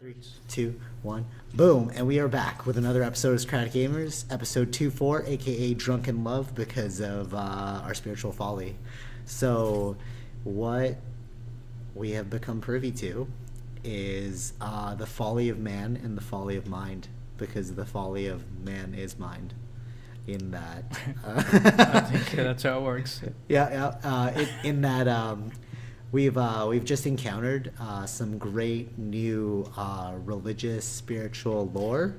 3, 2, 1, boom, and we are back with another episode of Socratic Gamers, episode 24, aka Drunken Love, because of our spiritual folly. So, what we have become privy to is the folly of man and the folly of mind, because the folly of man is mind. In that, I think that's how it works. In that. We've just encountered some great new religious spiritual lore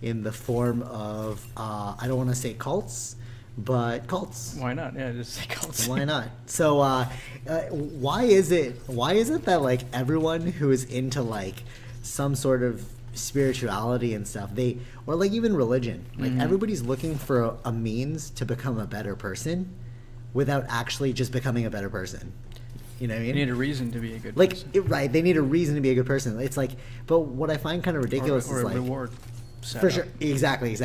in the form of I don't want to say cults, but cults. Why not? Yeah, just say cults. Why not? So why is it that like everyone who is into like some sort of spirituality and stuff, or like even religion, like everybody's looking for a means to become a better person without actually just becoming a better person. You know what I mean? They need a reason to be a good person. Right, they need a reason to be a good person. It's like, but what I find kind of ridiculous or is a like... reward setup. For sure, exactly.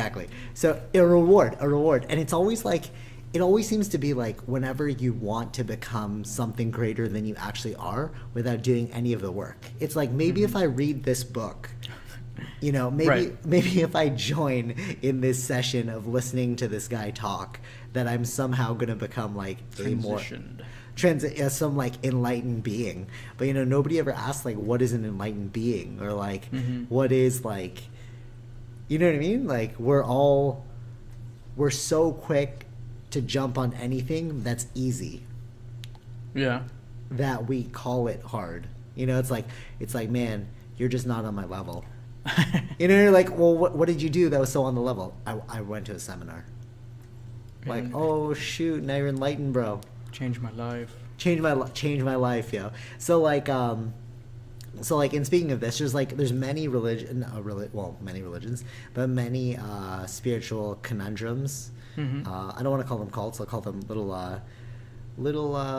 So a reward. And it's always like, it always seems to be like whenever you want to become something greater than you actually are without doing any of the work. It's like, maybe if I read this book, you know, maybe if I join in this session of listening to this guy talk, that I'm somehow going to become like some like enlightened being. But you know, nobody ever asks like, what is an enlightened being, or like what is like, you know what I mean? Like we're so quick to jump on anything that's easy, that we call it hard. You know, it's like man, you're just not on my level. You know, you're like, well, what did you do that was so on the level? I went to a seminar. Like, oh shoot, now you're enlightened, bro. Change my life. Change my life, yo. So like, in speaking of this, there's many many religions, but many spiritual conundrums. I don't want to call them cults. I'll call them little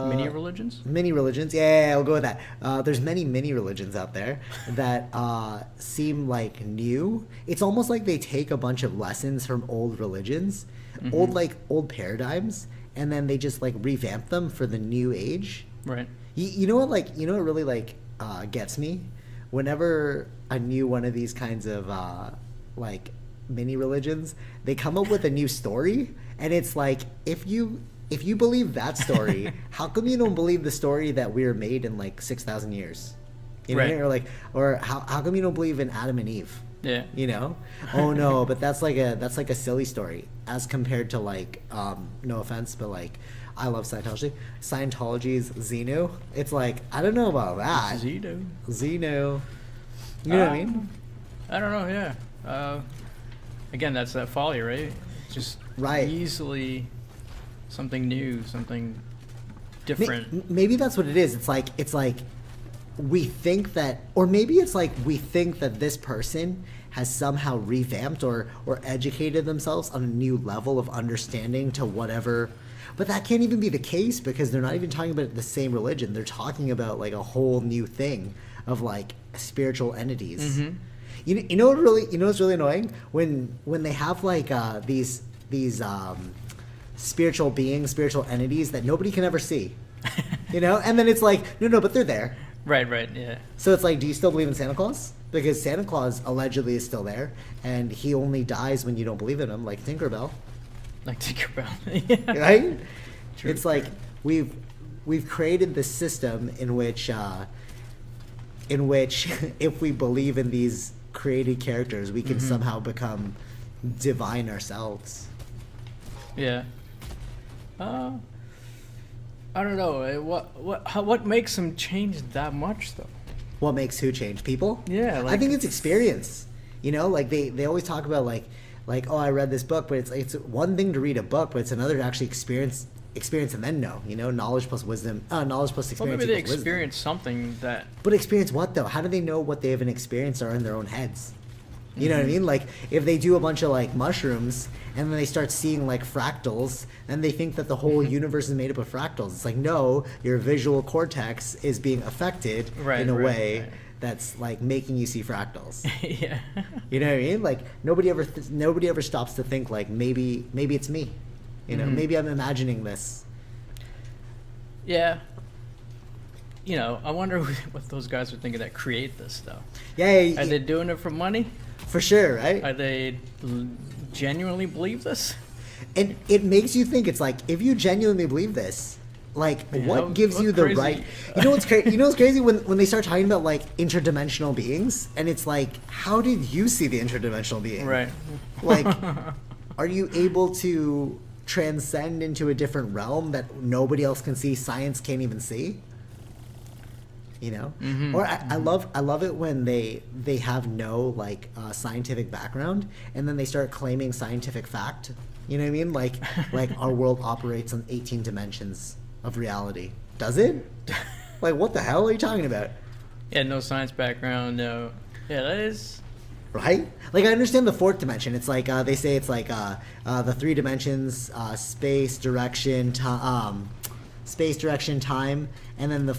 mini religions. Mini religions, yeah, I'll go with that. There's many mini religions out there that seem like new. It's almost like they take a bunch of lessons from old religions, old paradigms, and then they just like revamp them for the new age. Right. You know what really like gets me? Whenever a new one of these kinds of like mini religions, they come up with a new story, and it's like, if you believe that story, how come you don't believe the story that we were made in like 6,000 years? You know, right. or how come you don't believe in Adam and Eve? Yeah. You know? Oh no, but that's like a silly story as compared to like no offense, but like I love Scientology. Scientology's Xenu. It's like, I don't know about that. Xenu. You know what I mean? I don't know, yeah. Again, that's that folly, right? Just easily something new, something different. Maybe that's what it is. It's like we think that, or maybe it's like we think that this person has somehow revamped or educated themselves on a new level of understanding to whatever. But that can't even be the case, because they're not even talking about the same religion. They're talking about like a whole new thing of like spiritual entities. You know what's really annoying? When they have like these spiritual beings, spiritual entities that nobody can ever see. You know? And then it's like, no, but they're there. Right, yeah. So it's like, do you still believe in Santa Claus? Because Santa Claus allegedly is still there, and he only dies when you don't believe in him, like Tinkerbell. Yeah. Right? True, it's like we've created this system in which if we believe in these created characters, we can somehow become divine ourselves. Yeah. I don't know. What makes them change that much, though? What makes who change? People? Yeah. I think it's experience. You know, like they always talk about like, oh, I read this book, but it's one thing to read a book, but it's another to actually experience and then know. You know, knowledge plus wisdom, knowledge plus experience. Well, maybe they experience something that. But experience what though? How do they know what they haven't experienced are in their own heads? You know what I mean? Like, if they do a bunch of like mushrooms and then they start seeing like fractals, then they think that the whole universe is made up of fractals. It's like, no, your visual cortex is being affected in a way that's like making you see fractals. Yeah. You know what I mean? Like, nobody ever stops to think like, maybe it's me. You know, maybe I'm imagining this. Yeah. I wonder what those guys are thinking that create this stuff. Yeah. Are they doing it for money? For sure, right? Are they genuinely believe this? And it makes you think, it's like, if you genuinely believe this, like, what gives you the crazy. right? You know what's crazy? You know what's crazy when they start talking about like interdimensional beings, and it's like, how did you see the interdimensional being? Right. Like, are you able to transcend into a different realm that nobody else can see? Science can't even see. You know, or I love it when they have no like scientific background, and then they start claiming scientific fact. You know what I mean? Like our world operates on 18 dimensions of reality. Does it? Like, what the hell are you talking about? Yeah, no science background, no. Yeah, that is... Right? Like, I understand the fourth dimension. It's like, they say it's like the 3 dimensions, space, direction, time, and then the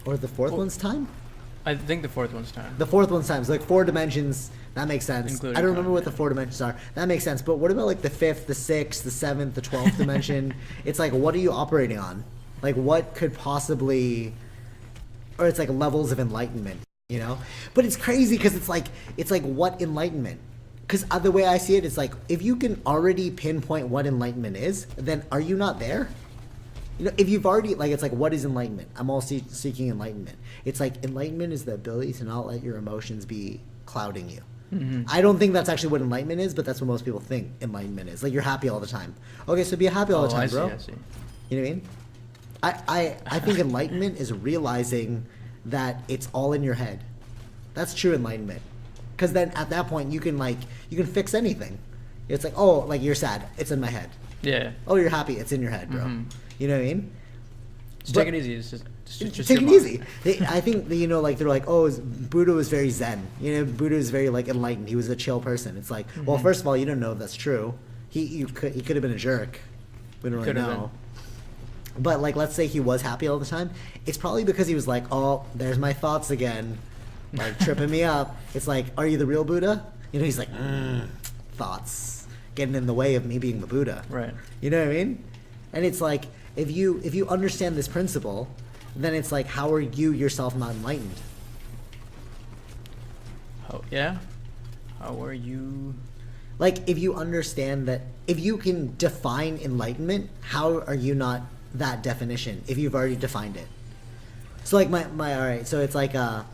fourth one's time? I think the fourth one's time. The fourth one's time. So, like, 4 dimensions, that makes sense. Including I don't remember time, what the 4 dimensions are. That makes sense. But what about, like, the 5th, the 6th, the 7th, the 12th dimension? It's like, what are you operating on? Like, what could possibly... Or it's like levels of enlightenment, you know? But it's crazy because it's like, what enlightenment? Because the way I see it is like, if you can already pinpoint what enlightenment is, then are you not there? You know, if you've already, like, it's like, what is enlightenment? I'm all seeking enlightenment. It's like, enlightenment is the ability to not let your emotions be clouding you. Mm-hmm. I don't think that's actually what enlightenment is, but that's what most people think enlightenment is. Like, you're happy all the time. Okay, so be happy all the time, bro. I see. You know what I mean? I think enlightenment is realizing that it's all in your head. That's true enlightenment. Because then at that point you can fix anything. It's like, oh, like, you're sad, it's in my head. Yeah. Oh, you're happy, it's in your head, bro. Mm-hmm. You know what I mean? Just take it easy. It's just take it easy. I think that, you know, like, they're like, oh, Buddha was very zen. You know, Buddha was very like enlightened. He was a chill person. It's like, well, first of all, you don't know if that's true. He could have been a jerk. We don't really know. But, like, let's say he was happy all the time. It's probably because he was like, oh, there's my thoughts again, like, tripping me up. It's like, are you the real Buddha? You know, he's like, thoughts getting in the way of me being the Buddha. Right. You know what I mean? And it's like, if you understand this principle, then it's like, how are you yourself not enlightened? Oh, yeah? How are you... Like, if you understand that, if you can define enlightenment, how are you not that definition if you've already defined it? So, like, my all right, so it's like all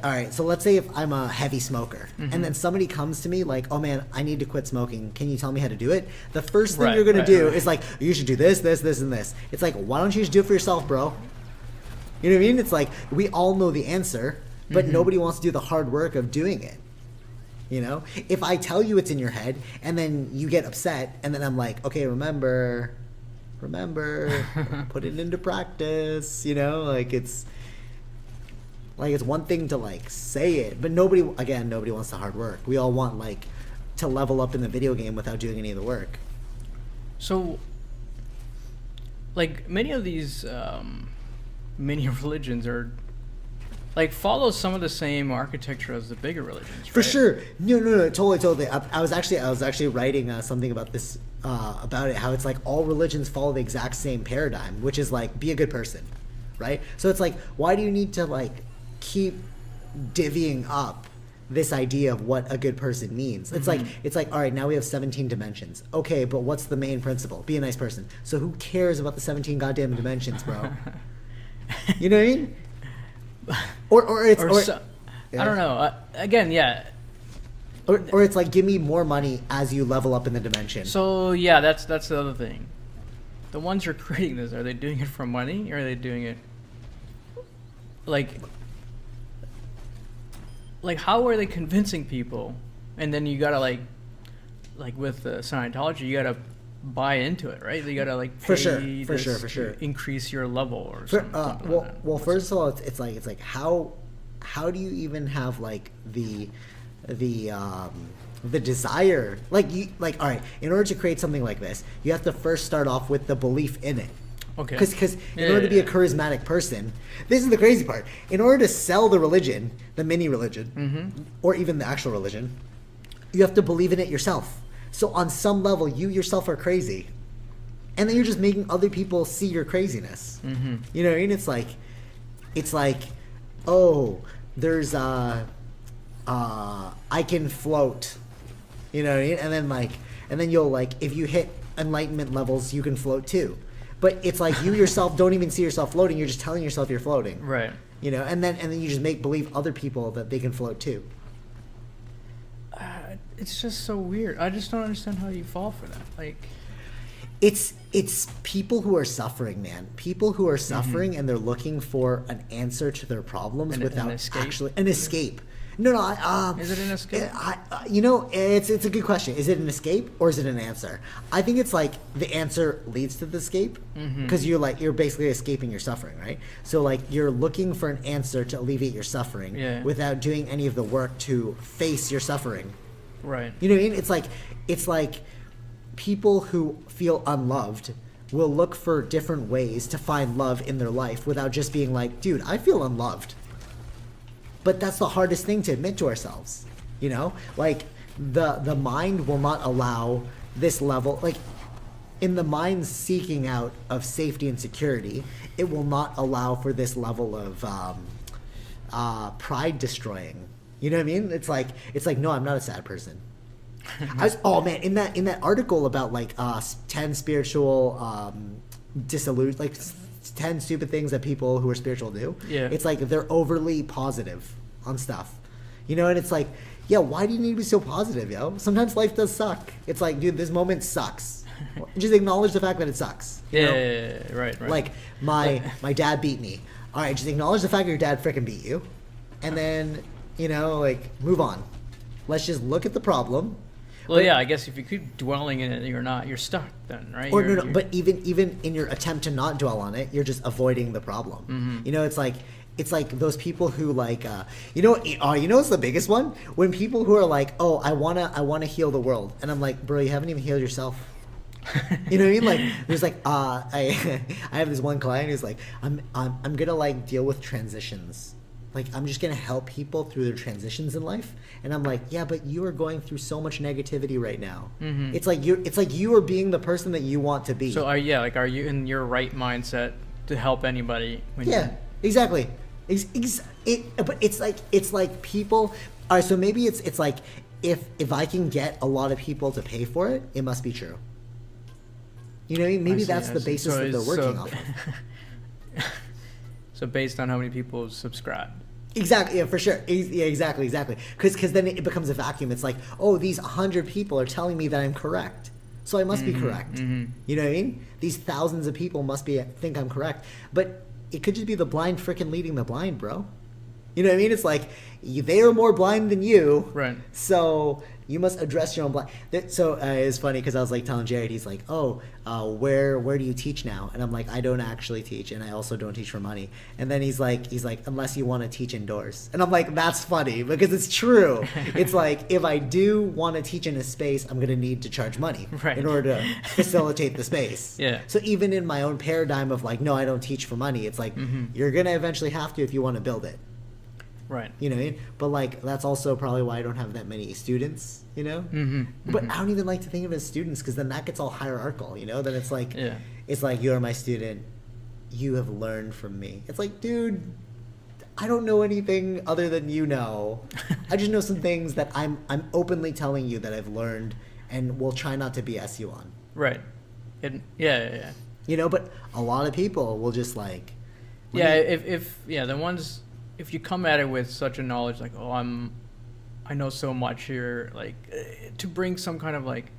right, so let's say if I'm a heavy smoker, and then somebody comes to me like, oh man, I need to quit smoking, can you tell me how to do it? The first thing you're gonna do is like, you should do this, this, this, and this. It's like, why don't you just do it for yourself, bro? You know what I mean? It's like, we all know the answer, but nobody wants to do the hard work of doing it. You know, if I tell you it's in your head and then you get upset and then I'm like, okay, remember, put it into practice, you know, like, it's one thing to, like, say it, but nobody wants the hard work. We all want, like, to level up in the video game without doing any of the work. So, like, many of these many religions are, like, follow some of the same architecture as the bigger religions, right? For sure. No, totally. I was actually writing something about this, about it, how it's like all religions follow the exact same paradigm, which is like, be a good person, right? So it's like, why do you need to, like, keep divvying up this idea of what a good person means? It's like, all right, now we have 17 dimensions. Okay, but what's the main principle? Be a nice person. So who cares about the 17 goddamn dimensions, bro? You know what I mean? I don't know. Again, yeah. Or it's like, give me more money as you level up in the dimension. So yeah, that's the other thing. The ones who are creating this, are they doing it for money, or are they doing it like how are they convincing people? And then you gotta like with Scientology, you gotta buy into it, right? You gotta like pay for sure increase your level or something. Well, first of all, it's like how do you even have like the desire, like all right, in order to create something like this, you have to first start off with the belief in it. Okay. Because in order to be a charismatic person, this is the crazy part. In order to sell the religion, the mini religion, or even the actual religion, you have to believe in it yourself. So on some level, you yourself are crazy. And then you're just making other people see your craziness. You know what I mean? It's like, oh, there's I can float. You know what I mean? And then you'll like, if you hit enlightenment levels, you can float too. But it's like you yourself don't even see yourself floating. You're just telling yourself you're floating. Right. You know, and then you just make believe other people that they can float too. It's just so weird. I just don't understand how you fall for that. Like, it's people who are suffering, man. People who are suffering and they're looking for an answer to their problems without actually an escape. No, is it an escape? You know, it's a good question. Is it an escape or is it an answer? I think it's like the answer leads to the escape because you're basically escaping your suffering, right? So like you're looking for an answer to alleviate your suffering without doing any of the work to face your suffering. Right. You know what I mean? It's like people who feel unloved will look for different ways to find love in their life without just being like, dude, I feel unloved. But that's the hardest thing to admit to ourselves, you know? Like, the mind will not allow this level, like, in the mind's seeking out of safety and security, it will not allow for this level of pride destroying. You know what I mean? It's like, no, I'm not a sad person. In that article about, like, 10 spiritual disillusion, like, 10 stupid things that people who are spiritual do. Yeah. It's like they're overly positive on stuff. You know, and it's like, yeah, why do you need to be so positive, yo? Sometimes life does suck. It's like, dude, this moment sucks. Just acknowledge the fact that it sucks. Yeah, right. Like, my dad beat me. All right, just acknowledge the fact that your dad freaking beat you. And then, you know, like, move on. Let's just look at the problem. Well, yeah, I guess if you keep dwelling in it, you're stuck then, right? Or but even in your attempt to not dwell on it, you're just avoiding the problem. You know, it's like those people who like, you know what's the biggest one? When people who are like, oh, I wanna heal the world, and I'm like, bro, you haven't even healed yourself. You know what I mean? Like, there's like, I have this one client who's like, I'm gonna like deal with transitions. Like, I'm just going to help people through their transitions in life. And I'm like, yeah, but you are going through so much negativity right now. It's like you are being the person that you want to be. So are you in your right mindset to help anybody? Exactly. But it's like people. All right, so maybe it's like if I can get a lot of people to pay for it, it must be true. You know what I mean? Maybe that's the basis that they're working off of. So based on how many people subscribe. Exactly, yeah, for sure. Yeah, exactly. Because then it becomes a vacuum. It's like, oh, these 100 people are telling me that I'm correct, so I must be correct. You know what I mean? These thousands of people must think I'm correct, but it could just be the blind frickin' leading the blind, bro. You know what I mean? It's like they are more blind than you, right? So you must address your own blind. So it's funny because I was like telling Jared, he's like, "Oh, where do you teach now?" And I'm like, "I don't actually teach, and I also don't teach for money." And then he's like, "Unless you want to teach indoors." And I'm like, "That's funny because it's true. It's like if I do want to teach in a space, I'm gonna need to charge money in order to facilitate the space." Yeah. So even in my own paradigm of like, no, I don't teach for money. It's like you're gonna eventually have to if you want to build it. Right. You know what I mean? But like that's also probably why I don't have that many students, you know? But I don't even like to think of it as students because then that gets all hierarchical, you know? Then it's like it's like you're my student, you have learned from me. It's like, dude, I don't know anything other than you know. I just know some things that I'm openly telling you that I've learned and will try not to BS you on. Right. Yeah. You know, but a lot of people will just like if you come at it with such a knowledge, like, oh, I know so much here, like, to bring some kind of like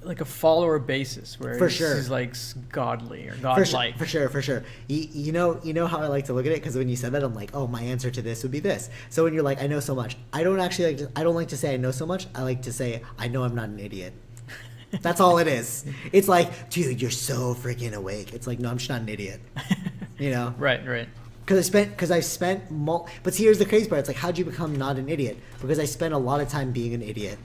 a follower basis where this is like godly or godlike. For sure. You know how I like to look at it because when you said that, I'm like, oh, my answer to this would be this. So when you're like, I know so much, I don't like to say I know so much. I like to say I know I'm not an idiot. That's all it is. It's like, dude, you're so freaking awake. It's like, no, I'm just not an idiot. You know? Right. Because I spent but see, here's the crazy part. It's like, how'd you become not an idiot? Because I spent a lot of time being an idiot.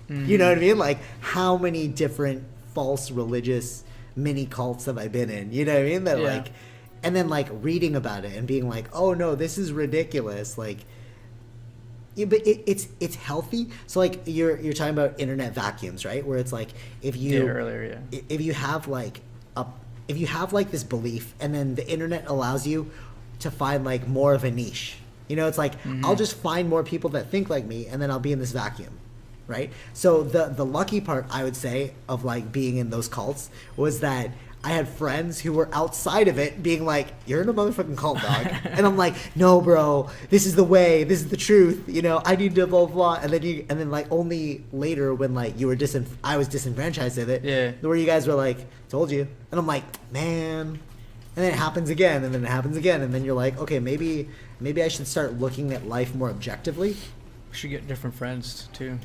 You know what I mean? Like, how many different false religious mini cults have I been in? You know what I mean? Like, and then like reading about it and being like, oh no, this is ridiculous. Like, Yeah, but it's healthy. So like you're talking about internet vacuums, right? Where it's like if you if you have like this belief, and then the internet allows you to find like more of a niche. You know, it's like I'll just find more people that think like me, and then I'll be in this vacuum, right? So the lucky part, I would say, of like being in those cults was that I had friends who were outside of it being like, you're in a motherfucking cult, dog. And I'm like, no, bro, this is the way, this is the truth, you know, I need to blah, blah. And then like only later when like you were I was disenfranchised with it, where you guys were like, told you. And I'm like, man. And then it happens again, and then it happens again. And then you're like, okay, maybe I should start looking at life more objectively. We should get different friends too.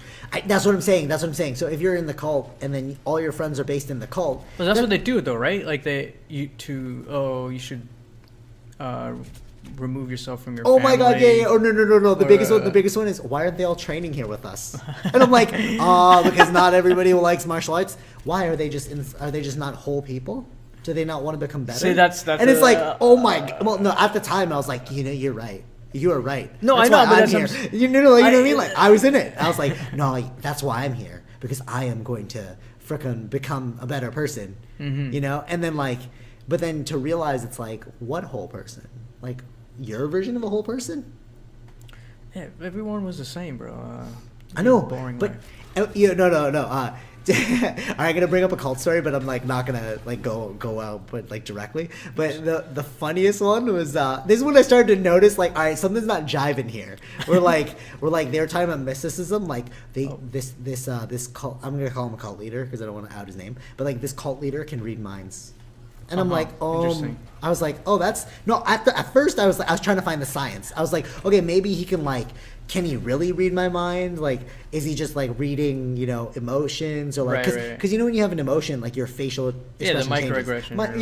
That's what I'm saying. So if you're in the cult and then all your friends are based in the cult, well, that's what they do though, right? Like you should remove yourself from your family. My god, yeah. Oh no. The biggest one is, why aren't they all training here with us? And I'm like, because not everybody likes martial arts. Why are they just not whole people? Do they not want to become better? See, that's and it's like, oh my god. Well, no, at the time I was like, you know, you're right. You are right. No, that's I know, but I'm here. You know what I mean? Like, I was in it. I was like, no, that's why I'm here, because I am going to frickin' become a better person. You know? And then like, but then to realize it's like, what whole person? Like, your version of a whole person? Yeah, everyone was the same, bro. I know, boring but life. No. I'm gonna bring up a cult story, but I'm like not gonna like go out but like directly. But the funniest one was this is when I started to notice like, all right, something's not jiving here. We're like they were talking about mysticism, like this cult, I'm gonna call him a cult leader because I don't want to out his name, but like this cult leader can read minds. And I'm like, I was like, oh, that's no. At first, I was trying to find the science. I was like, okay, maybe he can he really read my mind? Like, is he just like reading, you know, emotions or like, because you know when you have an emotion, like your facial expression microexpressions.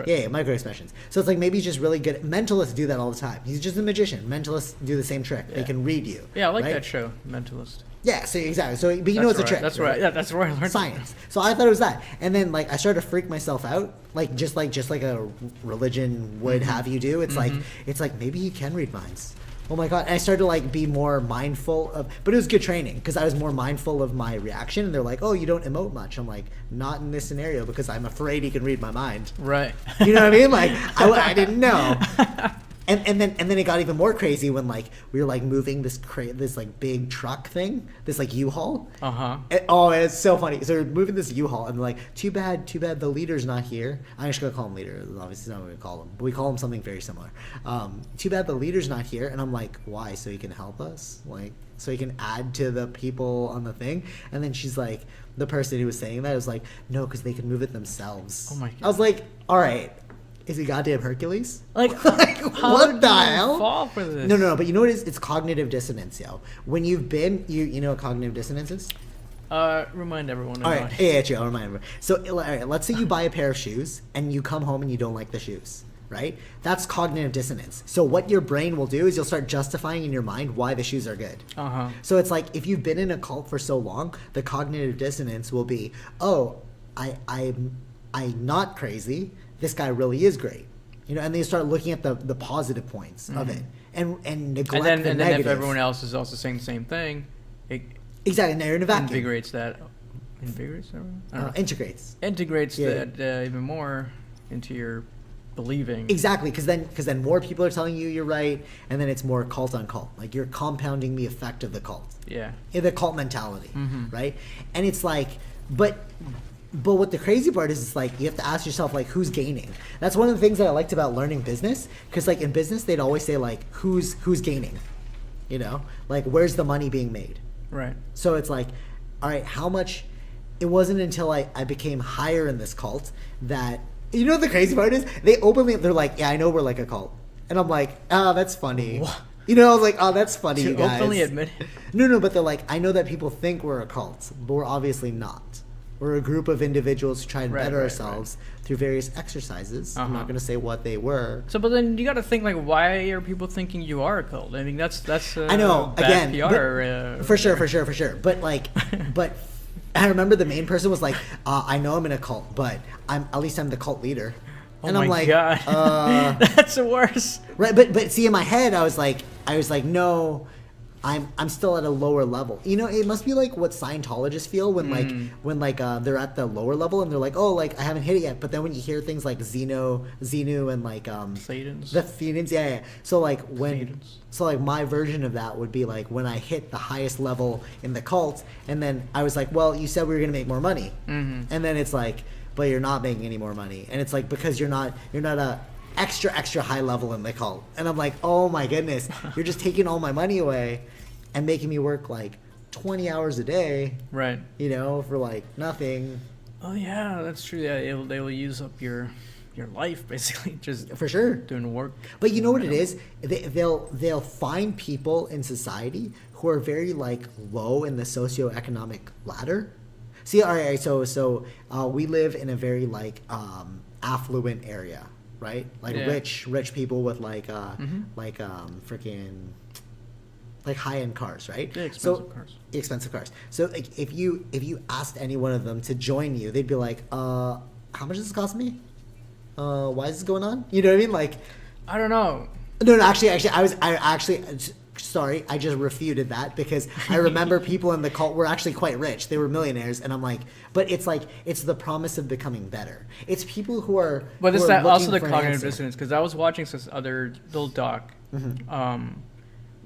Yeah, microexpressions. So it's like maybe he's just really good. Mentalists do that all the time. He's just a magician. Mentalists do the same trick. They can read you. Yeah, I like that show, Mentalist. Yeah, so exactly. So, but you know it's a trick. That's right. Yeah, that's where I learned science. So I thought it was that, and then like I started to freak myself out, like just like a religion would have you do. It's like maybe he can read minds. Oh my god! And I started to like be more mindful of, but it was good training because I was more mindful of my reaction. And they're like, "Oh, you don't emote much." I'm like, "Not in this scenario because I'm afraid he can read my mind." Right. You know what I mean? Like I didn't know. And then it got even more crazy when like we were like moving this like big truck thing, this like U-Haul. It's so funny. So we're moving this U-Haul, and like, too bad the leader's not here. I'm just gonna call him leader. Obviously, not what we call him, but we call him something very similar. Too bad the leader's not here. And I'm like, why? So he can help us, like, so he can add to the people on the thing. And then she's like, the person who was saying that was like, no, because they can move it themselves. Oh my god! I was like, all right. Is he goddamn Hercules? Like what the hell? Fall for this? No. But you know what it is? It's cognitive dissonance, yo. When you've been, you know what cognitive dissonance is? Remind everyone. All right, yeah, I'll remind everyone. So, all right, let's say you buy a pair of shoes and you come home and you don't like the shoes, right? That's cognitive dissonance. So what your brain will do is you'll start justifying in your mind why the shoes are good. So it's like if you've been in a cult for so long, the cognitive dissonance will be, oh, I'm not crazy. This guy really is great, you know, and then you start looking at the positive points of it and neglect the negative. And then if everyone else is also saying the same thing, it exactly, now you're in a vacuum. Integrates everyone? Integrates that even more into your believing. Exactly, because then more people are telling you you're right, and then it's more cult on cult. Like you're compounding the effect of the cult. Yeah. The cult mentality, right? And it's like, but what the crazy part is, it's like you have to ask yourself, like, who's gaining? That's one of the things that I liked about learning business, because like in business they'd always say like who's gaining, you know, like where's the money being made, right? So it's like, all right, how much? It wasn't until I became higher in this cult that, you know what the crazy part is, they're like, yeah, I know we're like a cult, and I'm like, oh, that's funny. What? You know, I was like, oh, that's funny, you guys. Openly admit it. No, but they're like, I know that people think we're a cult, but we're obviously not. We're a group of individuals who try and better ourselves through various exercises. I'm not going to say what they were. So, but then you got to think, like, why are people thinking you are a cult? I mean, that's I know, bad again, PR. For sure. But like, but I remember the main person was like, I know I'm in a cult, but I'm the cult leader. And I'm like, God. That's the worst. Right, but see, in my head, I was like, no. I'm still at a lower level. You know, it must be like what Scientologists feel when they're at the lower level and they're like, oh, like I haven't hit it yet. But then when you hear things like Xenu and like Thetans. The Thetans, yeah. So like Thetans. so like my version of that would be like when I hit the highest level in the cult, and then I was like, well, you said we were gonna make more money, and then it's like, but you're not making any more money, and it's like because you're not a extra high level in the cult, and I'm like, oh my goodness, you're just taking all my money away and making me work like 20 hours a day, right? You know, for like nothing. Oh yeah, that's true. Yeah, they will use up your life basically, just for sure doing work. But you know what it is? They'll find people in society who are very like low in the socioeconomic ladder. See, all right, so we live in a very like affluent area, right? Like rich people with like freaking like high-end cars, right? Yeah, expensive cars. So like if you asked any one of them to join you, they'd be like, how much does this cost me? Why is this going on? You know what I mean? Like, I don't know. No, actually, sorry, I just refuted that because I remember people in the cult were actually quite rich. They were millionaires, and I'm like, but it's like, it's the promise of becoming better. It's people who are. But it's that also the for cognitive dissonance, because I was watching this other little doc,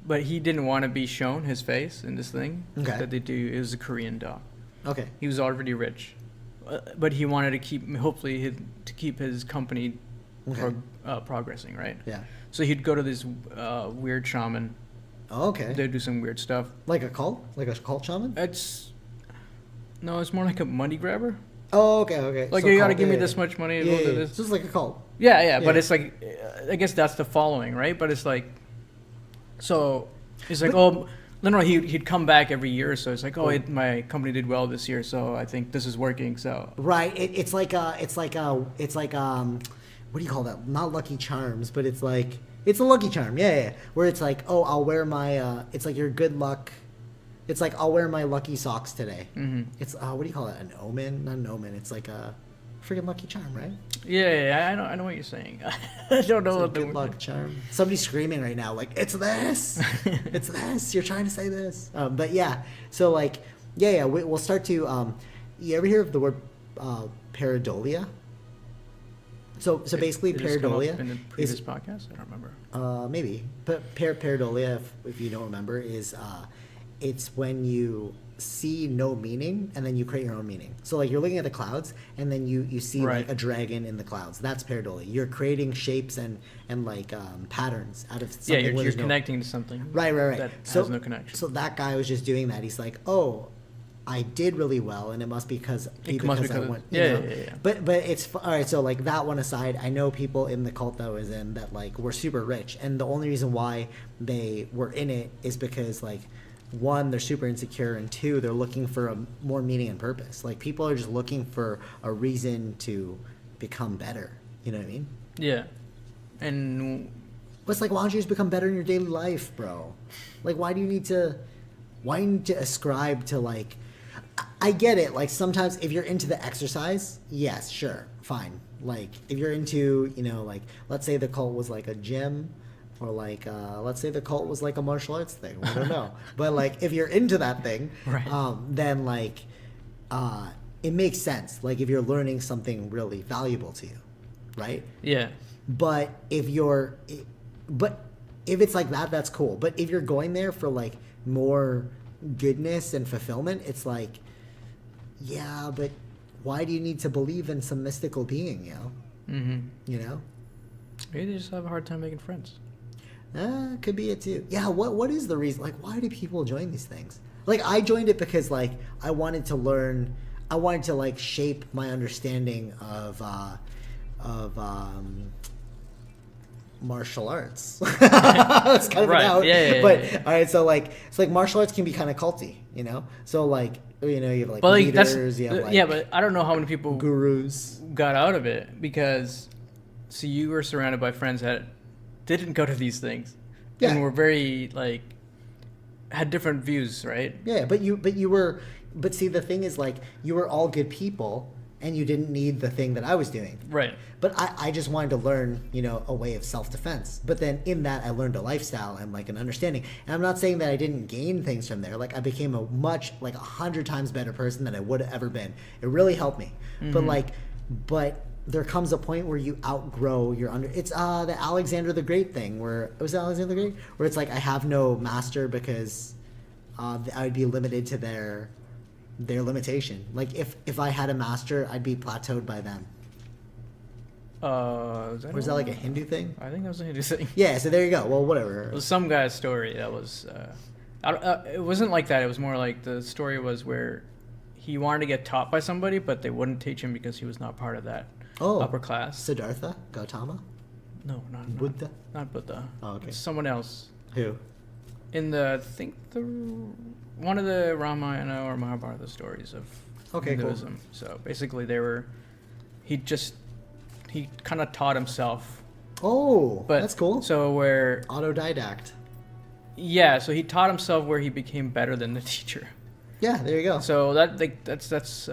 but he didn't want to be shown his face in this thing that they do. It was a Korean doc. Okay. He was already rich, but he wanted to keep his company progressing, right? Yeah. So he'd go to this weird shaman. Oh, okay. They'd do some weird stuff. Like a cult? Like a cult shaman? It's more like a money grabber. Oh, okay. Like, so you gotta give me this much money. Yeah. It's just like a cult. Yeah, but it's like, I guess that's the following, right? But it's like, so it's like, no, he'd come back every year or so. It's like, my company did well this year, so I think this is working. So right, it's like what do you call that? Not Lucky Charms, but it's like it's a Lucky Charm, yeah. Where it's like, oh, I'll wear my it's like your good luck. It's like I'll wear my lucky socks today. It's what do you call it? An omen? Not an omen. It's like a freaking Lucky Charm, right? Yeah, I know what you're saying. I don't know what the good luck charm. Somebody's screaming right now, like it's this, it's this. You're trying to say this, but yeah. So like, we'll start to. You ever hear of the word pareidolia? So basically, pareidolia in the previous podcast. I don't remember. Maybe, but pareidolia, if you don't remember, is it's when you see no meaning and then you create your own meaning. So like you're looking at the clouds and then you see like a dragon in the clouds. That's pareidolia. You're creating shapes and like patterns out of something. Yeah, you're connecting to something. Right. That has no connection. So that guy was just doing that. He's like, oh, I did really well, and it must be because I went. Yeah. But it's all right. So like that one aside, I know people in the cult that I was in that like were super rich, and the only reason why they were in it is because like, one, they're super insecure, and two, they're looking for a more meaning and purpose. Like people are just looking for a reason to become better. You know what I mean? Yeah. And but it's like, why don't you just become better in your daily life, bro? Like, why do you need to ascribe to like? I get it. Like sometimes if you're into the exercise, yes, sure, fine. Like if you're into, like let's say the cult was like a gym. Or like, let's say the cult was like a martial arts thing. I don't know. But like, if you're into that thing, then like, it makes sense. Like if you're learning something really valuable to you, right? Yeah. But if it's like that, that's cool. But if you're going there for like more goodness and fulfillment, it's like, yeah, but why do you need to believe in some mystical being, You know? Maybe they just have a hard time making friends. Could be it too. Yeah, what is the reason? Like, why do people join these things? Like, I joined it because, like, I wanted to learn. I wanted to, like, shape my understanding of martial arts. That's kind of out. Yeah. But all right, so like, it's like martial arts can be kind of culty, So like, you have like leaders. You have like, but I don't know how many people gurus got out of it because, so you were surrounded by friends that didn't go to these things, and were very like had different views, right? Yeah, but see, the thing is, like, you were all good people, and you didn't need the thing that I was doing. Right. But I just wanted to learn, a way of self-defense. But then in that, I learned a lifestyle and like an understanding. And I'm not saying that I didn't gain things from there. Like I became a much, like 100 times better person than I would have ever been. It really helped me. But there comes a point where you outgrow your it's the Alexander the Great thing where, was it Alexander the Great? Where it's like, I have no master because I would be limited to their limitation. Like if I had a master, I'd be plateaued by them. Was that like a Hindu thing? I think that was a Hindu thing. Yeah, so there you go. Well, whatever. It was some guy's story that was... it wasn't like that. It was more like the story was where he wanted to get taught by somebody, but they wouldn't teach him because he was not part of that upper class. Siddhartha? Gautama? No, not Buddha? Not Buddha. Oh, okay. It's someone else. Who? In one of the Ramayana or Mahabharata stories of Hinduism. Cool. So basically he kind of taught himself. Oh, that's cool. So where... Autodidact. Yeah, so he taught himself where he became better than the teacher. Yeah, there you go. So that's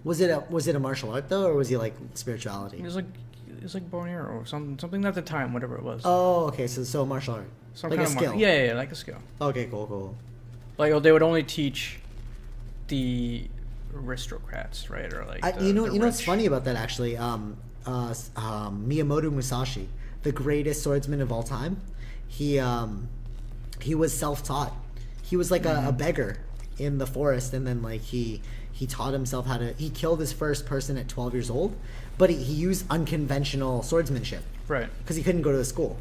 Was it a martial art though, or was he like spirituality? It was like bow and arrow or something at the time, whatever it was. Oh, okay, so martial art. Some like kind a skill. Yeah, like a skill. Okay, cool. Like they would only teach the aristocrats, right? Or like you know what's funny about that actually? Miyamoto Musashi, the greatest swordsman of all time, he was self-taught. He was like a beggar in the forest, and then like he taught himself how to. He killed his first person at 12 years old, but he used unconventional swordsmanship, right? Because he couldn't go to school.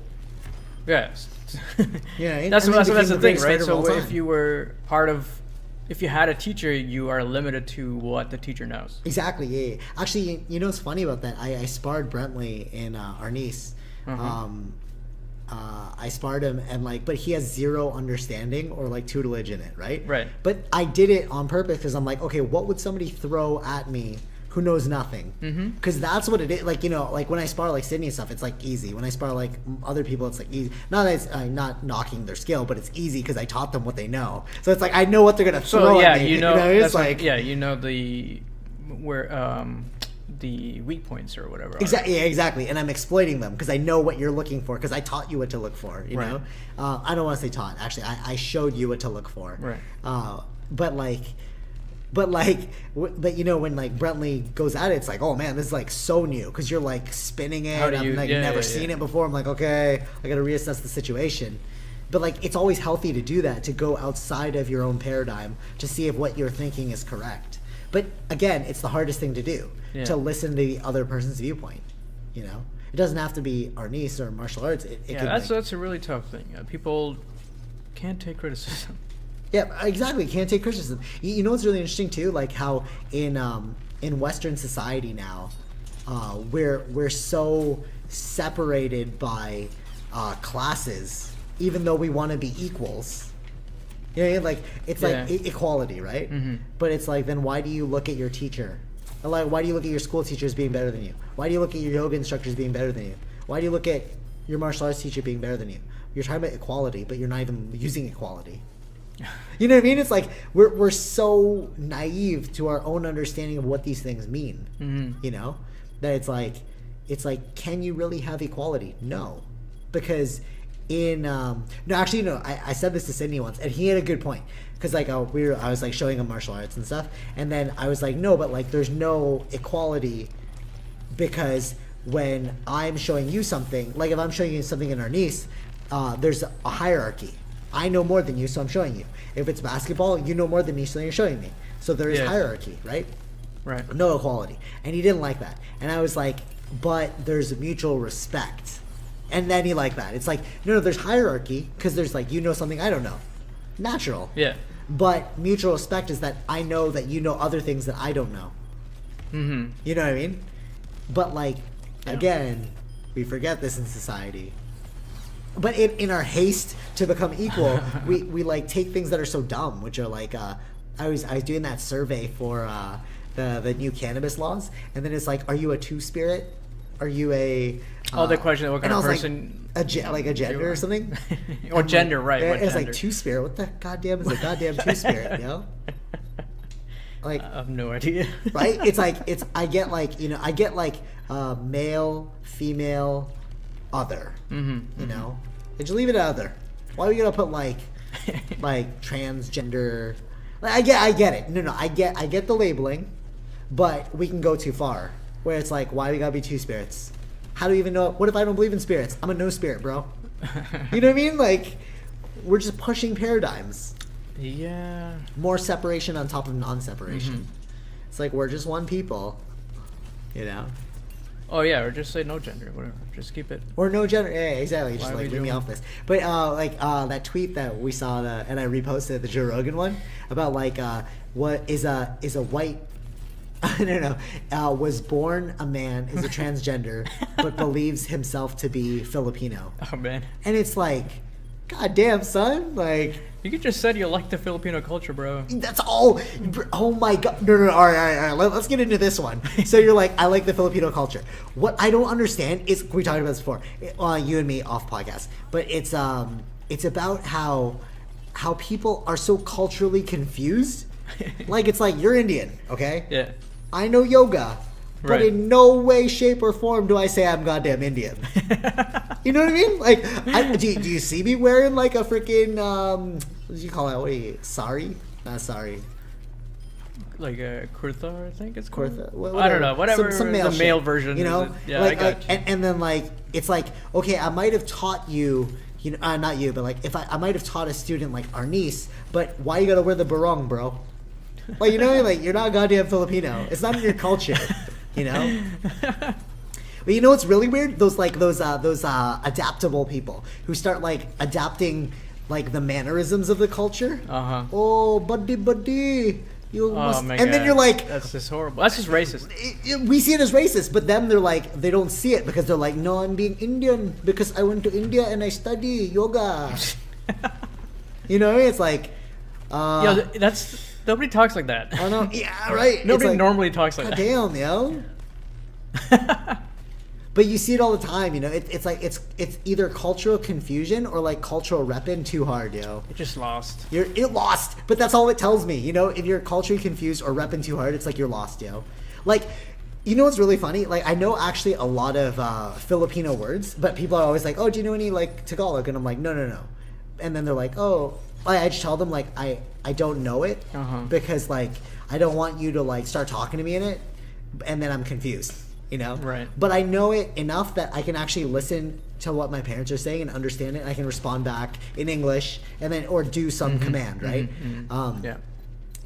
Yes. Yeah, that's the thing, right? So if you had a teacher, you are limited to what the teacher knows. Exactly. Yeah. Actually, you know what's funny about that? I sparred Brentley in Arnis. I sparred him, and but he has zero understanding or like tutelage in it, right? Right. But I did it on purpose because I'm like, okay, what would somebody throw at me who knows nothing? Because that's what it is. Like like when I spar like Sydney and stuff, it's like easy. When I spar like other people, it's like easy. Not that it's not knocking their skill, but it's easy because I taught them what they know. So it's like I know what they're gonna throw at me. It's like the weak points or whatever. Exactly. Yeah, exactly. And I'm exploiting them because I know what you're looking for because I taught you what to look for. You know, I don't want to say taught. Actually, I showed you what to look for. Right. But when like Brentley goes at it, it's like, oh man, this is like so new because you're like spinning it. I've never seen it before. I'm like, okay, I got to reassess the situation. But like, it's always healthy to do that, to go outside of your own paradigm to see if what you're thinking is correct. But again, it's the hardest thing to do, to listen to the other person's viewpoint. It doesn't have to be Arnis or martial arts. That's a really tough thing. People can't take criticism. Yeah, exactly. Can't take criticism. You know what's really interesting too, like how in Western society now, we're so separated by classes, even though we want to be equals. Like it's like equality, right? But it's like, then why do you look at your teacher? Like, why do you look at your school teachers being better than you? Why do you look at your yoga instructors being better than you? Why do you look at your martial arts teacher being better than you? You're talking about equality, but you're not even using equality. You know what I mean? It's like we're so naive to our own understanding of what these things mean. That it's like, can you really have equality? No, because I said this to Sydney once, and he had a good point, because like I was like showing him martial arts and stuff, and then I was like, no, but like there's no equality, because when I'm showing you something, like if I'm showing you something in Arnis, there's a hierarchy. I know more than you, so I'm showing you. If it's basketball, you know more than me, so you're showing me. So there is hierarchy, right? Right. No equality. And he didn't like that. And I was like, but there's mutual respect. And then he liked that. It's like, no, there's hierarchy, because there's like, you know something I don't know. Natural. Yeah. But mutual respect is that I know that you know other things that I don't know. You know what I mean? But like, again, we forget this in society. But in our haste to become equal, we like take things that are so dumb, which are like, I was doing that survey for the new cannabis laws, and then it's like, are you a two-spirit? Are you a... the question, what kind of person... Like a gender or something? Or gender, right. It's like two-spirit. What the goddamn is a goddamn two-spirit, Like, I have no idea. right? I get like, you know, I get like male, female, other. You know, just leave it at other. Why are we gonna put like transgender? Like, I get it. No, I get the labeling, but we can go too far. Where it's like, why we gotta be two spirits? How do you even know? What if I don't believe in spirits? I'm a no spirit, bro. You know what I mean? Like, we're just pushing paradigms. Yeah. More separation on top of non-separation. It's like we're just one people. You know. Oh yeah, or just say no gender, whatever. Just keep it. Or no gender. Yeah, exactly. Just Why are like we leave me doing- off this. But that tweet that we saw, and I reposted the Joe Rogan one about like what is a white. I don't know. Was born a man, is a transgender, but believes himself to be Filipino. Oh man. And it's like, God damn, son. Like, You could just said you like the Filipino culture, bro. that's all. Oh my God. No. All right. Let's get into this one. So you're like, I like the Filipino culture. What I don't understand is, we talked about this before, you and me off podcast, but it's about how people are so culturally confused. Like, it's like, you're Indian, okay? Yeah. I know yoga, but Right. in no way, shape, or form do I say I'm goddamn Indian. You know what I mean? Like, do you see me wearing like a freaking what do you call it? Sari? Not sari. Like a kurta, I think it's called. Kurta. I don't know. Whatever. Some the shit, male version. You know? Is it? Yeah, like, I got you. And then like, it's like, okay, I might have taught you. You know, not you, but like, if I might have taught a student like our niece, but why you gotta wear the barong, bro? Like, you know, like, you're not goddamn Filipino. It's not in your culture, you know. But you know what's really weird? Those adaptable people who start like adapting like the mannerisms of the culture. Oh, buddy, you must. Oh my And God. then you're like, that's just horrible. That's just racist. we see it as racist, but them, they're like, they don't see it because they're like, no, I'm being Indian because I went to India and I study yoga. You know, it's like, Yo, that's nobody talks like that. I don't know. Yeah, right. It's Nobody like, normally talks like God that. damn, yo. But you see it all the time, you know. It's like it's either cultural confusion or like cultural repping too hard, yo. It just lost. You're lost, but that's all it tells me, you know. If you're culturally confused or repping too hard, it's like you're lost, yo. Like, you know what's really funny? Like, I know actually a lot of Filipino words, but people are always like, "Oh, do you know any like Tagalog?" And I'm like, "No." And then they're like, "Oh," I just tell them like I don't know it because like I don't want you to like start talking to me in it, and then I'm confused. You know, Right. But I know it enough that I can actually listen to what my parents are saying and understand it. And I can respond back in English and then or do some command, right? Yeah.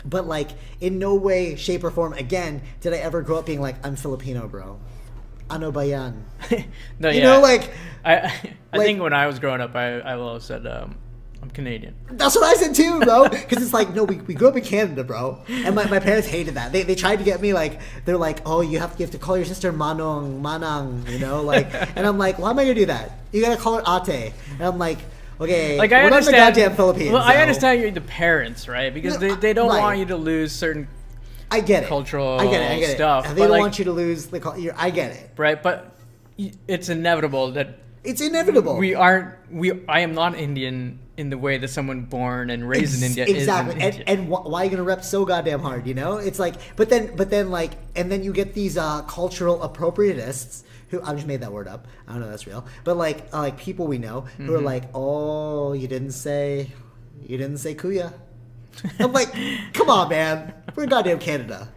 But like, in no way, shape, or form, again, did I ever grow up being like, I'm Filipino, bro. Ano ba yan? No, You yeah. know, like, I like- think when I was growing up, I always said I'm Canadian. that's what I said too, bro. Because it's like, no, we grew up in Canada, bro. And my parents hated that. They tried to get me like, they're like, oh, you have to call your sister Manang, you know, like, and I'm like, why am I gonna do that? You gotta call her Ate. And I'm like, okay, Like I we're not in the understand. goddamn Philippines. Well, I so understand you're the parents, right? Because No, they don't right. want you to lose certain I get it. cultural I get it. stuff, They but, don't like- want you to lose the. I get it. right, but it's inevitable that It's inevitable. I am not Indian in the way that someone born and raised in India exactly. is. Indian. And why are you gonna rep so goddamn hard? You know, it's like, but then like, and then you get these cultural appropriatists who I just made that word up. I don't know if that's real, but like people we know who are like, oh, you didn't say kuya. I'm like, come on, man, we're in goddamn Canada.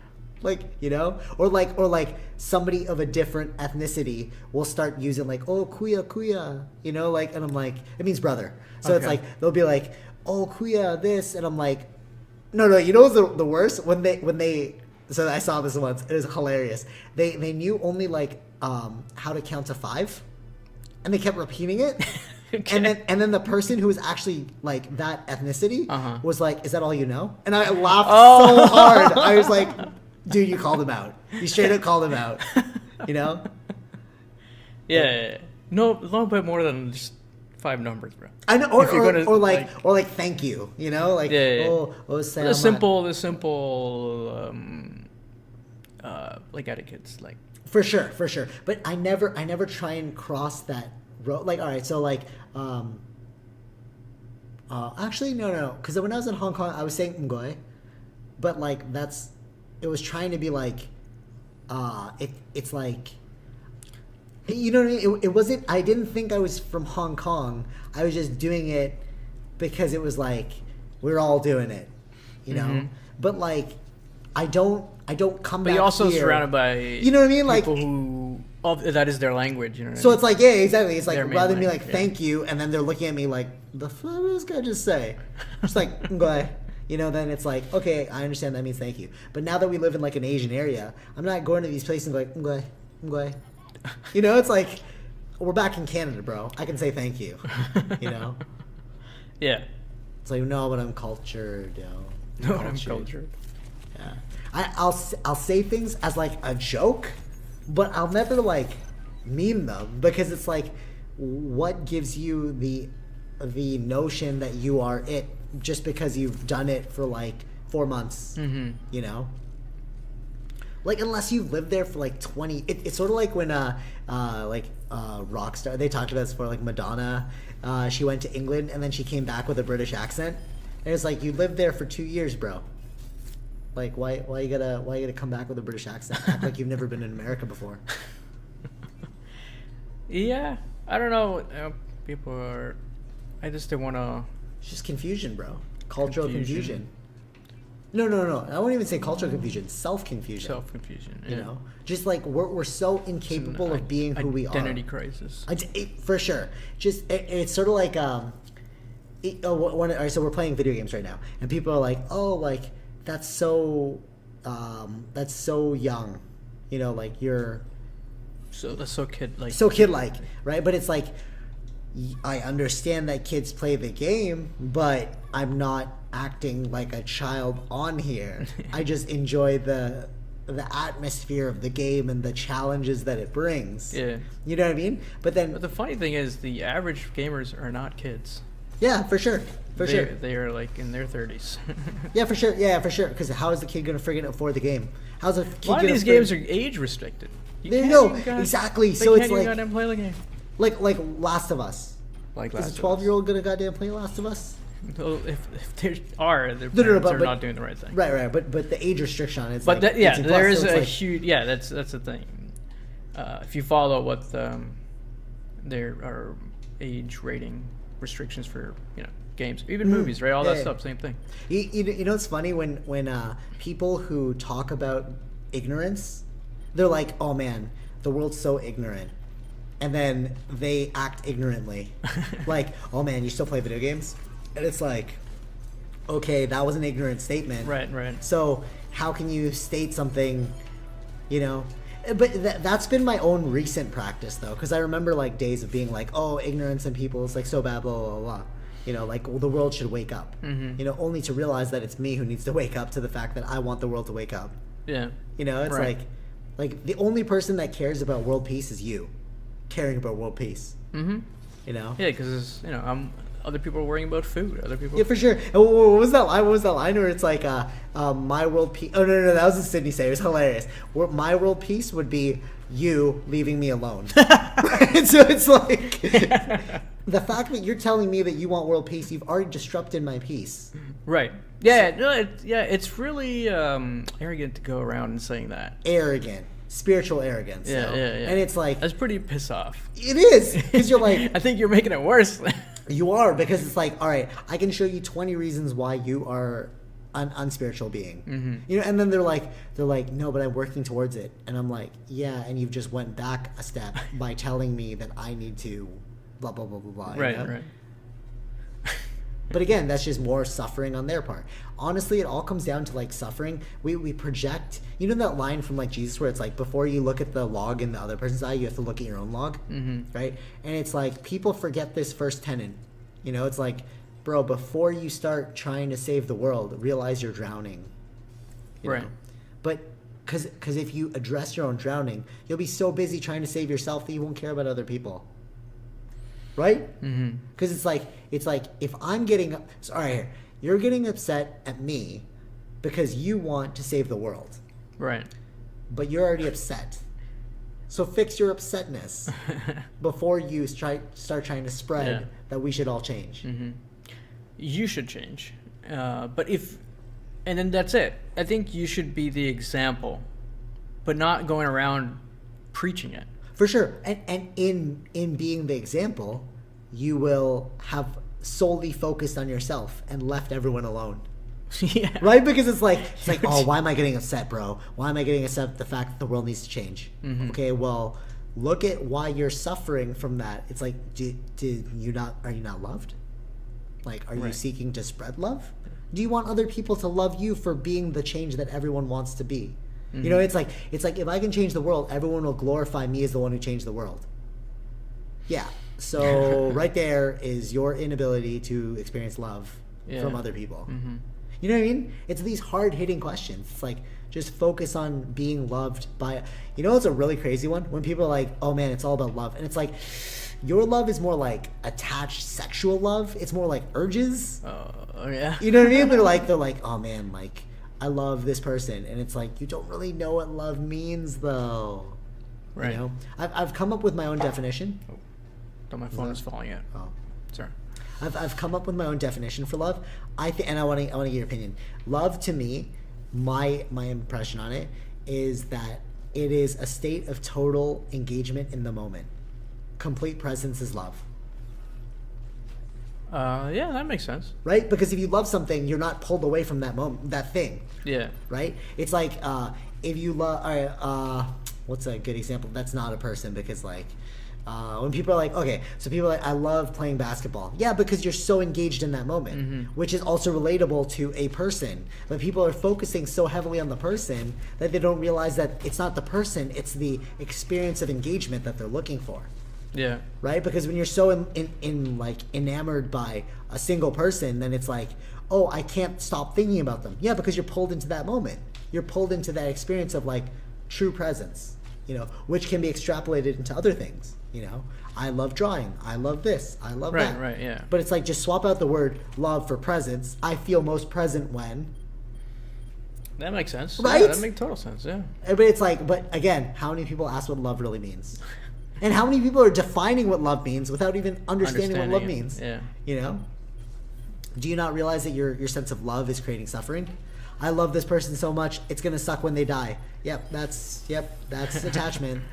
Like, you know, or like somebody of a different ethnicity will start using like, oh, kuya, you know, like, and I'm like, it means brother. So it's Okay. like, they'll be like, oh, kuya, this, and I'm like, no, you know what's the worst? When they, so I saw this once, it was hilarious. They knew only like how to count to 5, and they kept repeating it. Okay. And then the person who was actually like that ethnicity was like, is that all you know? And I laughed Oh. so hard. I was like, dude, you called him out. You straight up called him out. You know? Yeah. No, a little bit more than just 5 numbers, bro. I know, or If you're gonna, like thank you. You know, like Yeah. oh The salamat. simple, like etiquettes, like. For sure. But I never try and cross that road. Like, all right, so like, actually no, because when I was in Hong Kong, I was saying ngoy, but like that's it was trying to be like, it's like, you know what I mean? It wasn't. I didn't think I was from Hong Kong. I was just doing it because it was like we're all doing it, you know. Mm-hmm. But like, I don't come. But you're also here. surrounded by, you know what I mean, like people who that is their language. You know. So it's like, yeah, exactly. It's like their rather than be language, like thank you, and then they're looking at me like the fuck did this guy just say? Just like okay. You know, then it's like, okay, I understand that means thank you. But now that we live in like an Asian area, I'm not going to these places and like, okay. You know, it's like, we're back in Canada, bro. I can say thank you. You know? Yeah. It's like, no, but I'm cultured, yo. No, I'm cultured. Yeah. I'll say things as like a joke, but I'll never like meme them because it's like, what gives you the notion that you are it just because you've done it for like 4 months, you know? Like, unless you've lived there for like 20, it's sort of like when Rockstar, they talked about this before, like Madonna, she went to England and then she came back with a British accent, and it's like, you lived there for 2 years, bro. Like, why you gotta come back with a British accent? Act like you've never been in America before. Yeah, I don't know. People are. I just don't want to. It's just confusion, bro. Cultural confusion. No. I won't even say cultural confusion. Self-confusion. Self-confusion. Yeah. You know, just like we're so incapable of being who we are. Identity crisis. For sure. Just it's sort of like all right, so we're playing video games right now, and people are like, oh, like that's so young, you know, like you're. So that's so kid-like. So kid-like, right? But it's like, I understand that kids play the game, but I'm not acting like a child on here. I just enjoy the atmosphere of the game and the challenges that it brings. Yeah. You know what I mean? But the funny thing is, the average gamers are not kids. Yeah, for sure. They are like in their 30s. Yeah, for sure. Yeah, for sure. Because how is the kid going to friggin' afford the game? How's a kid? A lot of these games are age restricted. There you go. Exactly. So it's like goddamn play the game. Like Last of Us. Like Last of Us. Is a 12-year-old gonna goddamn play Last of Us? Well, if there are, their parents are not doing the right thing. Right. But the age restriction on it. But like, there is a huge. Yeah, that's the thing. If you follow what there are age rating restrictions for games, even movies, right? All that stuff, same thing. You know, it's funny when people who talk about ignorance, they're like, oh man, the world's so ignorant. And then they act ignorantly. Like, oh man, you still play video games? And it's like, okay, that was an ignorant statement. Right. So how can you state something, you know? But that's been my own recent practice, though. Because I remember, like, days of being like, oh, ignorance in people is, like, so bad, blah, blah, blah. You know, like, well, the world should wake up. Mm-hmm. You know, only to realize that it's me who needs to wake up to the fact that I want the world to wake up. Yeah. You know, it's like the only person that cares about world peace is you. Caring about world peace. Mm-hmm. You know? Yeah, because other people are worrying about food. Other people. Yeah, for sure. What was that line? What was that line where it's like, my world peace? Oh no, that was a Sydney say. It was hilarious. My world peace would be you leaving me alone. So it's like the fact that you're telling me that you want world peace, you've already disrupted my peace. Right. Yeah. No. It's really arrogant to go around and saying that. Arrogant. Spiritual arrogance. Yeah. And it's like, that's pretty piss off. It is, because you're like, I think you're making it worse. You are, because it's like, all right, I can show you 20 reasons why you are an unspiritual being. Mm-hmm. You know, and then they're like, no, but I'm working towards it, and I'm like, yeah, and you've just went back a step by telling me that I need to, blah blah blah blah blah. Right, you know? right. But again, that's just more suffering on their part. Honestly, it all comes down to like suffering. We project. You know that line from like Jesus where it's like, before you look at the log in the other person's eye, you have to look at your own log, right? And it's like people forget this first tenet. You know, it's like, bro, before you start trying to save the world, realize you're drowning. You know? But because if you address your own drowning, you'll be so busy trying to save yourself that you won't care about other people. Right? Because it's like if I'm getting all right here, you're getting upset at me because you want to save the world, right? But you're already upset, so fix your upsetness before you start trying to spread that we should all change. You should change, but if And then that's it. I think you should be the example, but not going around preaching it. For sure. And in being the example, you will have solely focused on yourself and left everyone alone. Yeah. Right? Because it's like, oh, why am I getting upset, bro? Why am I getting upset at the fact that the world needs to change? Mm-hmm. Okay, well, look at why you're suffering from that. It's like, are you not loved? Like, are you seeking to spread love? Do you want other people to love you for being the change that everyone wants to be? Mm-hmm. You know, it's like if I can change the world, everyone will glorify me as the one who changed the world. Yeah. So right there is your inability to experience love from other people. Mm-hmm. You know what I mean? It's these hard-hitting questions. It's like, just focus on being loved by... You know, it's a really crazy one? When people are like, oh man, it's all about love. And it's like, your love is more like attached sexual love. It's more like urges. Oh, yeah. You know what I mean? They're like, oh man, like, I love this person. And it's like, you don't really know what love means, though. Right. You know? I've come up with my own definition. Oh, thought my phone was falling out. Oh. Sorry. I've come up with my own definition for love. And I want to get your opinion. Love, to me, my impression on it is that it is a state of total engagement in the moment. Complete presence is love. Yeah, that makes sense. Right? Because if you love something, you're not pulled away from that moment, that thing. Yeah. Right? It's like if you love. What's a good example? That's not a person, because like. When people are like, okay, so people are like, I love playing basketball. Yeah, because you're so engaged in that moment, mm-hmm. which is also relatable to a person. But people are focusing so heavily on the person that they don't realize that it's not the person, it's the experience of engagement that they're looking for. Yeah. Right? Because when you're so like enamored by a single person, then it's like, oh, I can't stop thinking about them. Yeah, because you're pulled into that moment. You're pulled into that experience of like true presence, you know, which can be extrapolated into other things. You know, I love drawing. I love this. I love that. Right, yeah. But it's like, just swap out the word love for presence. I feel most present when. That makes sense. Right? Yeah, that makes total sense, yeah. But it's like, but again, how many people ask what love really means? And how many people are defining what love means without even understanding what love means? Yeah. You know? Do you not realize that your sense of love is creating suffering? I love this person so much, it's going to suck when they die. That's attachment.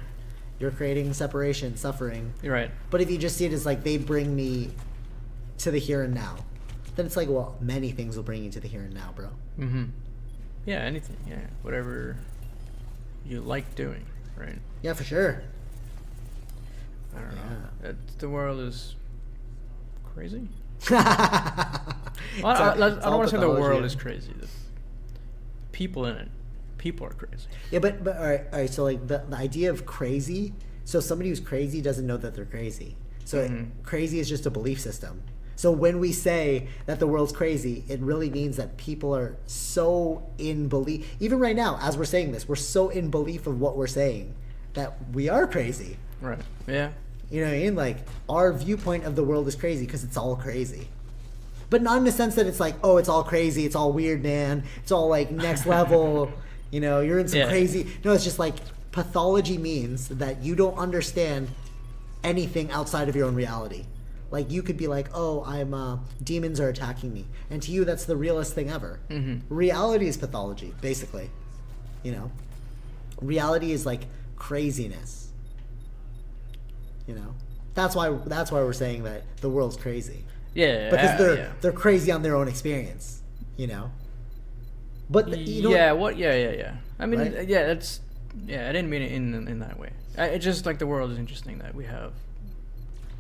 You're creating separation, suffering. You're right. But if you just see it as like, they bring me to the here and now, then it's like, well, many things will bring you to the here and now, bro. Mm-hmm. Yeah, anything. Yeah, whatever you like doing, right? Yeah, for sure. I don't know. The world is crazy. I don't want to say the world is crazy. The people in it. People are crazy. Yeah, but all right. So like the idea of crazy. So somebody who's crazy doesn't know that they're crazy. So crazy is just a belief system. So when we say that the world's crazy, it really means that people are so in belief. Even right now, as we're saying this, we're so in belief of what we're saying that we are crazy. Right. Yeah. You know what I mean? Like, our viewpoint of the world is crazy because it's all crazy. But not in the sense that it's like, oh, it's all crazy, it's all weird, man. It's all like next level. You know, you're in some crazy... No, it's just like, pathology means that you don't understand anything outside of your own reality. Like, you could be like, oh, demons are attacking me. And to you, that's the realest thing ever. Mm-hmm. Reality is pathology, basically. You know? Reality is like craziness. You know? That's why we're saying that the world's crazy. Yeah. Because they're crazy on their own experience, you know? But you know, yeah. I mean, right? I didn't mean it in that way. It's just like the world is interesting that we have.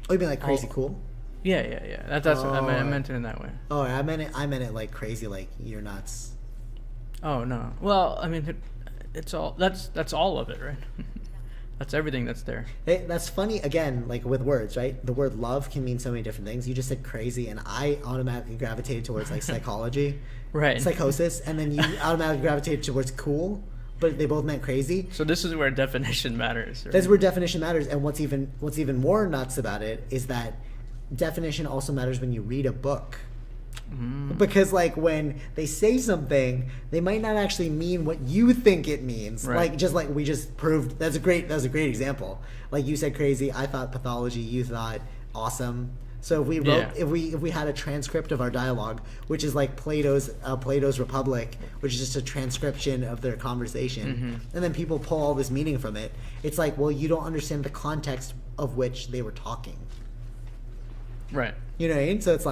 Oh, you mean like crazy cool? Yeah. That's what I meant it in that way. Oh, I meant it like crazy, like you're nuts. Oh no. Well, I mean, it's all that's all of it, right? That's everything that's there. Hey, that's funny, again, like with words, right? The word love can mean so many different things. You just said crazy, and I automatically gravitated towards like psychology, right? Psychosis, and then you automatically gravitated towards cool, but they both meant crazy. So this is where definition matters. Right? That's where definition matters, and what's even more nuts about it is that definition also matters when you read a book. Because like when they say something, they might not actually mean what you think it means. Right. Like just like we just proved. That's a great example. Like you said crazy, I thought pathology, you thought awesome. So if we wrote, if we had a transcript of our dialogue, which is like Plato's Republic, which is just a transcription of their conversation, and then people pull all this meaning from it, it's like, well, you don't understand the context of which they were talking. Right. You know what I mean? So it's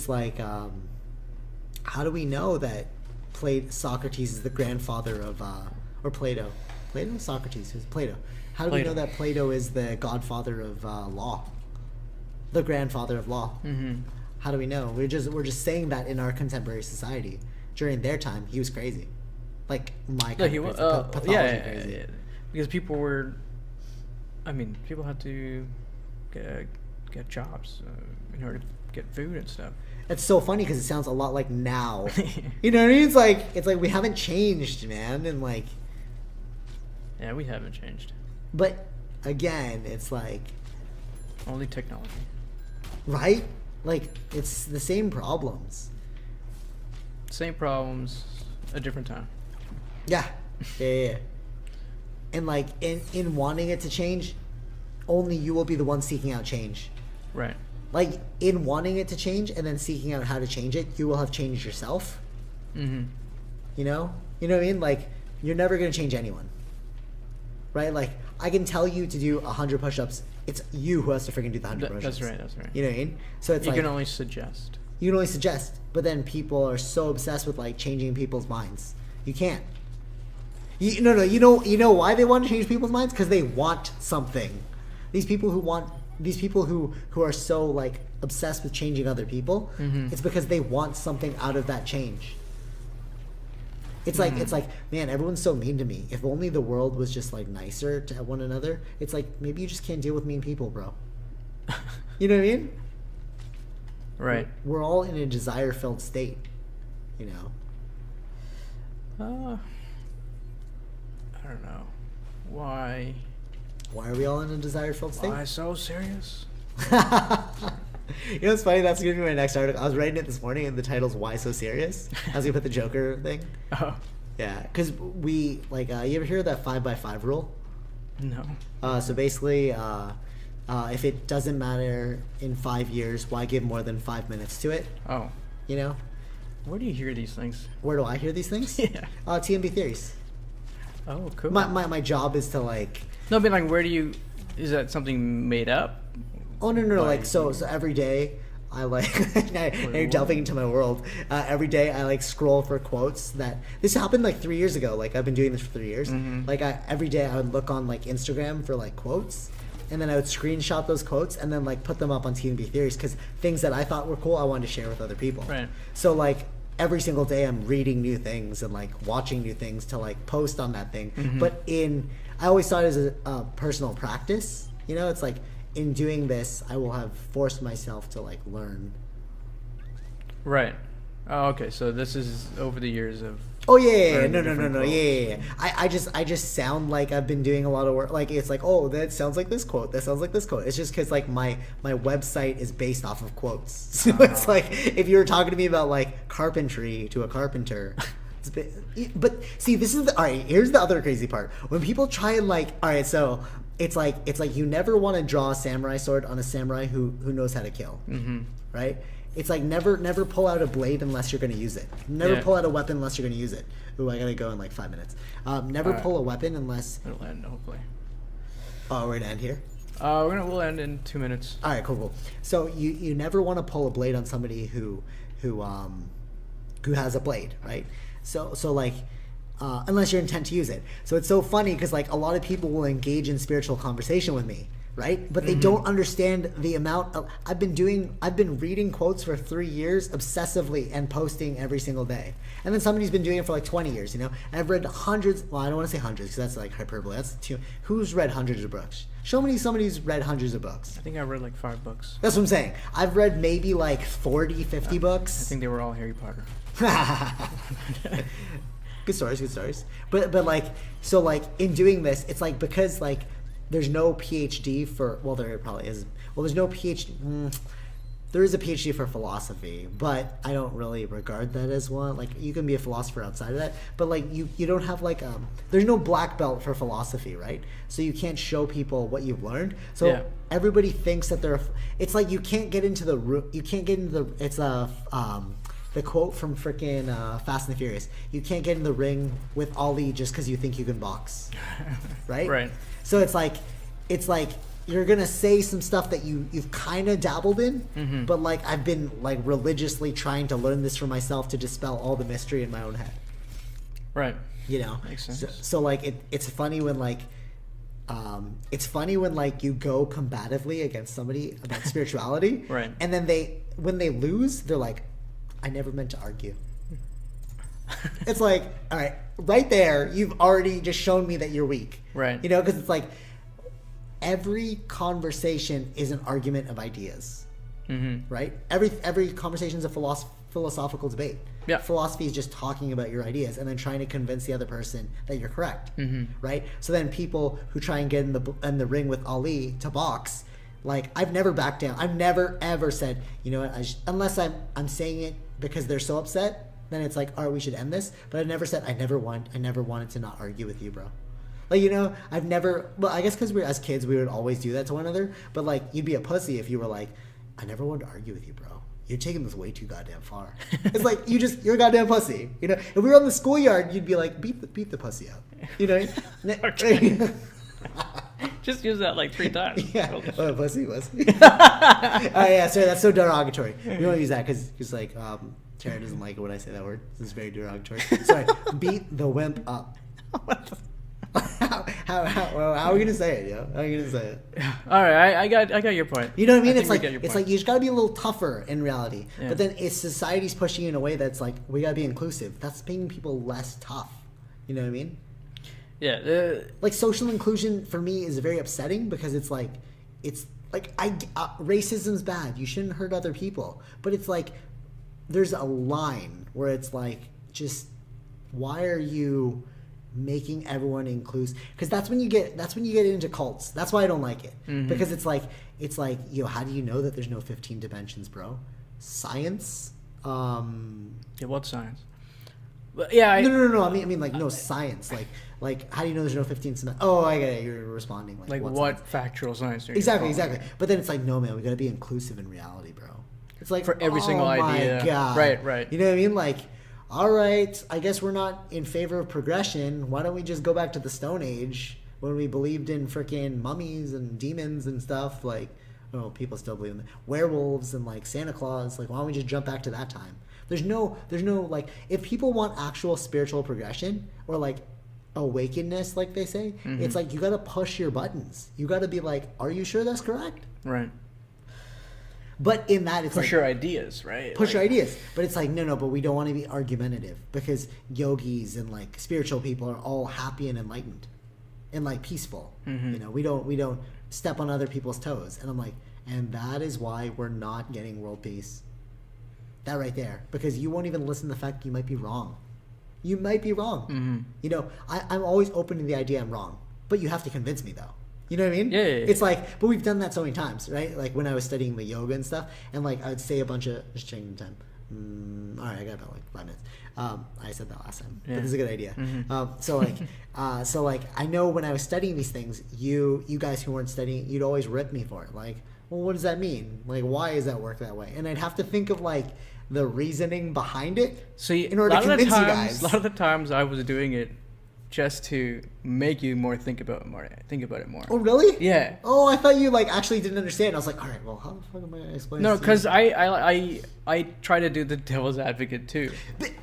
like, how do we know that Socrates is the grandfather of, or Plato? Plato? Socrates? Who's Plato? How do we know that Plato is the godfather of law? The grandfather of law? How do we know? We're just saying that in our contemporary society. During their time, he was crazy. Like, my kind of crazy. Pathology crazy. Yeah. Because people had to get jobs in order to get food and stuff. It's so funny because it sounds a lot like now. You know what I mean? It's like we haven't changed, man, and like. Yeah, we haven't changed. But again, it's like. Only technology. Right? Like, it's the same problems. Same problems, a different time. Yeah. And like in wanting it to change, only you will be the one seeking out change. Right. Like, in wanting it to change and then seeking out how to change it, you will have changed yourself. You know what I mean? Like, you're never going to change anyone. Right? Like, I can tell you to do 100 push-ups. It's you who has to freaking do the 100 push-ups. That's right. You know what I mean? So it's you can only suggest. You can only suggest. But then people are so obsessed with, like, changing people's minds. You can't. You know why they want to change people's minds? Because they want something. These people who are so, like, obsessed with changing other people, it's because they want something out of that change. It's like, man, everyone's so mean to me. If only the world was just, like, nicer to one another. It's like, maybe you just can't deal with mean people, bro. You know what I mean? Right. We're all in a desire-filled state, you I know? don't know. Why are we all in a desire-filled state? Why so serious? You know what's funny? That's going to be my next article. I was writing it this morning, and the title's "Why So Serious?" I was going to put the Joker thing. Oh. Yeah, because we, like, you ever hear of that 5x5 rule? No. So basically, if it doesn't matter in 5 years, why give more than 5 minutes to it? Oh. You know? Where do you hear these things? Where do I hear these things? Yeah. TMB theories. Oh, cool. My job is to, like... No, but, like, is that something made up? Oh, no. Like, so every day, I, like... you're delving into my world. Every day, I, like, scroll for quotes that... This happened, like, 3 years ago. Like, I've been doing this for 3 years. Like, every day, I would look on, like, Instagram for, like, quotes. And then I would screenshot those quotes and then, like, put them up on TMB Theories. Because things that I thought were cool, I wanted to share with other people. Right. So, like... Every single day I'm reading new things and, like, watching new things to, like, post on that thing. But I always saw it as a personal practice. You know, it's like, in doing this, I will have forced myself to, like, learn. Right. Oh, okay. So this is over the years of... Oh, yeah. No. Yeah. I just sound like I've been doing a lot of work. Like, it's like, oh, that sounds like this quote. That sounds like this quote. It's just because, like, my website is based off of quotes. So it's like, if you were talking to me about, like, carpentry to a carpenter... But see, this is all right. Here's the other crazy part. When people try and, like, all right, so it's like you never want to draw a samurai sword on a samurai who knows how to kill, right? It's like never pull out a blade unless you're going to use it. Never pull out a weapon unless you're going to use it. Ooh, I gotta go in like 5 minutes. Never pull a weapon unless. It'll end hopefully. Oh, we're gonna end here. We'll end in 2 minutes. All right, cool. So you never want to pull a blade on somebody who has a blade, right? So like, unless you're intent to use it. So it's so funny because, like, a lot of people will engage in spiritual conversation with me, right? But they don't understand the amount of... I've been reading quotes for 3 years obsessively and posting every single day. And then somebody's been doing it for like 20 years, you know? And I've read hundreds... Well, I don't want to say hundreds because that's like hyperbole. That's too... Who's read hundreds of books? Show me somebody who's read hundreds of books. I think I read like 5 books. That's what I'm saying. I've read maybe like 40, 50 books. I think they were all Harry Potter. Good stories. But like, so like in doing this, it's like, because like there's no PhD for, well, there probably is. Well, there's no PhD. there is a PhD for philosophy, but I don't really regard that as one. Like, you can be a philosopher outside of that, but like you don't have like there's no black belt for philosophy, right? So you can't show people what you've learned. So everybody thinks that it's like you can't get into it's the quote from freaking Fast and the Furious. You can't get in the ring with Ali just because you think you can box, right? Right. So it's like you're gonna say some stuff that you've kind of dabbled in, but like I've been like religiously trying to learn this for myself to dispel all the mystery in my own head. Right. You know. Makes sense. So like it's funny when like you go combatively against somebody about spirituality, right? And then when they lose, they're like, I never meant to argue. It's like, all right, right there, you've already just shown me that you're weak, right? You know, because it's like every conversation is an argument of ideas, right? Every conversation is a philosophical debate. Yeah, philosophy is just talking about your ideas and then trying to convince the other person that you're correct, right? So then people who try and get in the ring with Ali to box, like I've never backed down. I've never ever said, you know what, unless I'm saying it because they're so upset, then it's like, all right, we should end this. But I've never said I never wanted to not argue with you, bro. Like, you know, I've never, well, I guess because as kids, we would always do that to one another. But, like, you'd be a pussy if you were like, I never wanted to argue with you, bro. You're taking this way too goddamn far. It's like, you're a goddamn pussy. You know, if we were on the schoolyard, you'd be like, beat the pussy out. You know? Just use that like 3 times. Yeah. Oh, pussy. Oh, yeah, sorry, that's so derogatory. We don't use that because like, Tara doesn't like it when I say that word. This is very derogatory. Sorry, beat the wimp up. How are we gonna say it, yo? How are you gonna say it? All right, I got your point. You know what I mean? It's like you just gotta be a little tougher in reality. Yeah. But then it's society's pushing you in a way that's like we gotta be inclusive. That's making people less tough. You know what I mean? Yeah. Like social inclusion for me is very upsetting because it's like racism's bad. You shouldn't hurt other people. But it's like there's a line where it's like just why are you making everyone inclusive? Because that's when you get into cults. That's why I don't like it. Because it's like yo, how do you know that there's no 15 dimensions, bro? Science? Yeah, what science? But yeah, no. I mean like no science. Like how do you know there's no 15 dimensions? Oh, I get it. You're responding like what factual science? Exactly. But then it's like no, man, we gotta be inclusive in reality, bro. It's like for every single idea. My God. Right. You know what I mean? Like, all right, I guess we're not in favor of progression. Why don't we just go back to the Stone Age when we believed in freaking mummies and demons and stuff? Like, oh, people still believe in werewolves and like Santa Claus. Like, why don't we just jump back to that time? There's no like, if people want actual spiritual progression or like awakeness, like they say, it's like you got to push your buttons. You got to be like, are you sure that's correct? Right. But in that, it's push your ideas, right? Push your ideas. But it's like, no, but we don't want to be argumentative because yogis and like spiritual people are all happy and enlightened and like peaceful. You know, we don't step on other people's toes. And I'm like, and that is why we're not getting world peace. That right there. Because you won't even listen to the fact you might be wrong. You might be wrong. You know, I'm always open to the idea I'm wrong. But you have to convince me though. You know what I mean? Yeah. It's like, but we've done that so many times, right? Like when I was studying the yoga and stuff, and like I would say a bunch of, just checking the time. All right, I got about like 5 minutes. I said that last time, but this is a good idea. So like I know when I was studying these things, you guys who weren't studying, you'd always rip me for it. Like, well, what does that mean? Like, why does that work that way? And I'd have to think of like the reasoning behind it. So in order to convince you guys. A lot of the times I was doing it just to make you think about it more. Oh, really? Yeah. Oh, I thought you like actually didn't understand. I was like, all right, well, how the fuck am I going to explain this? No, because I try to do the devil's advocate too.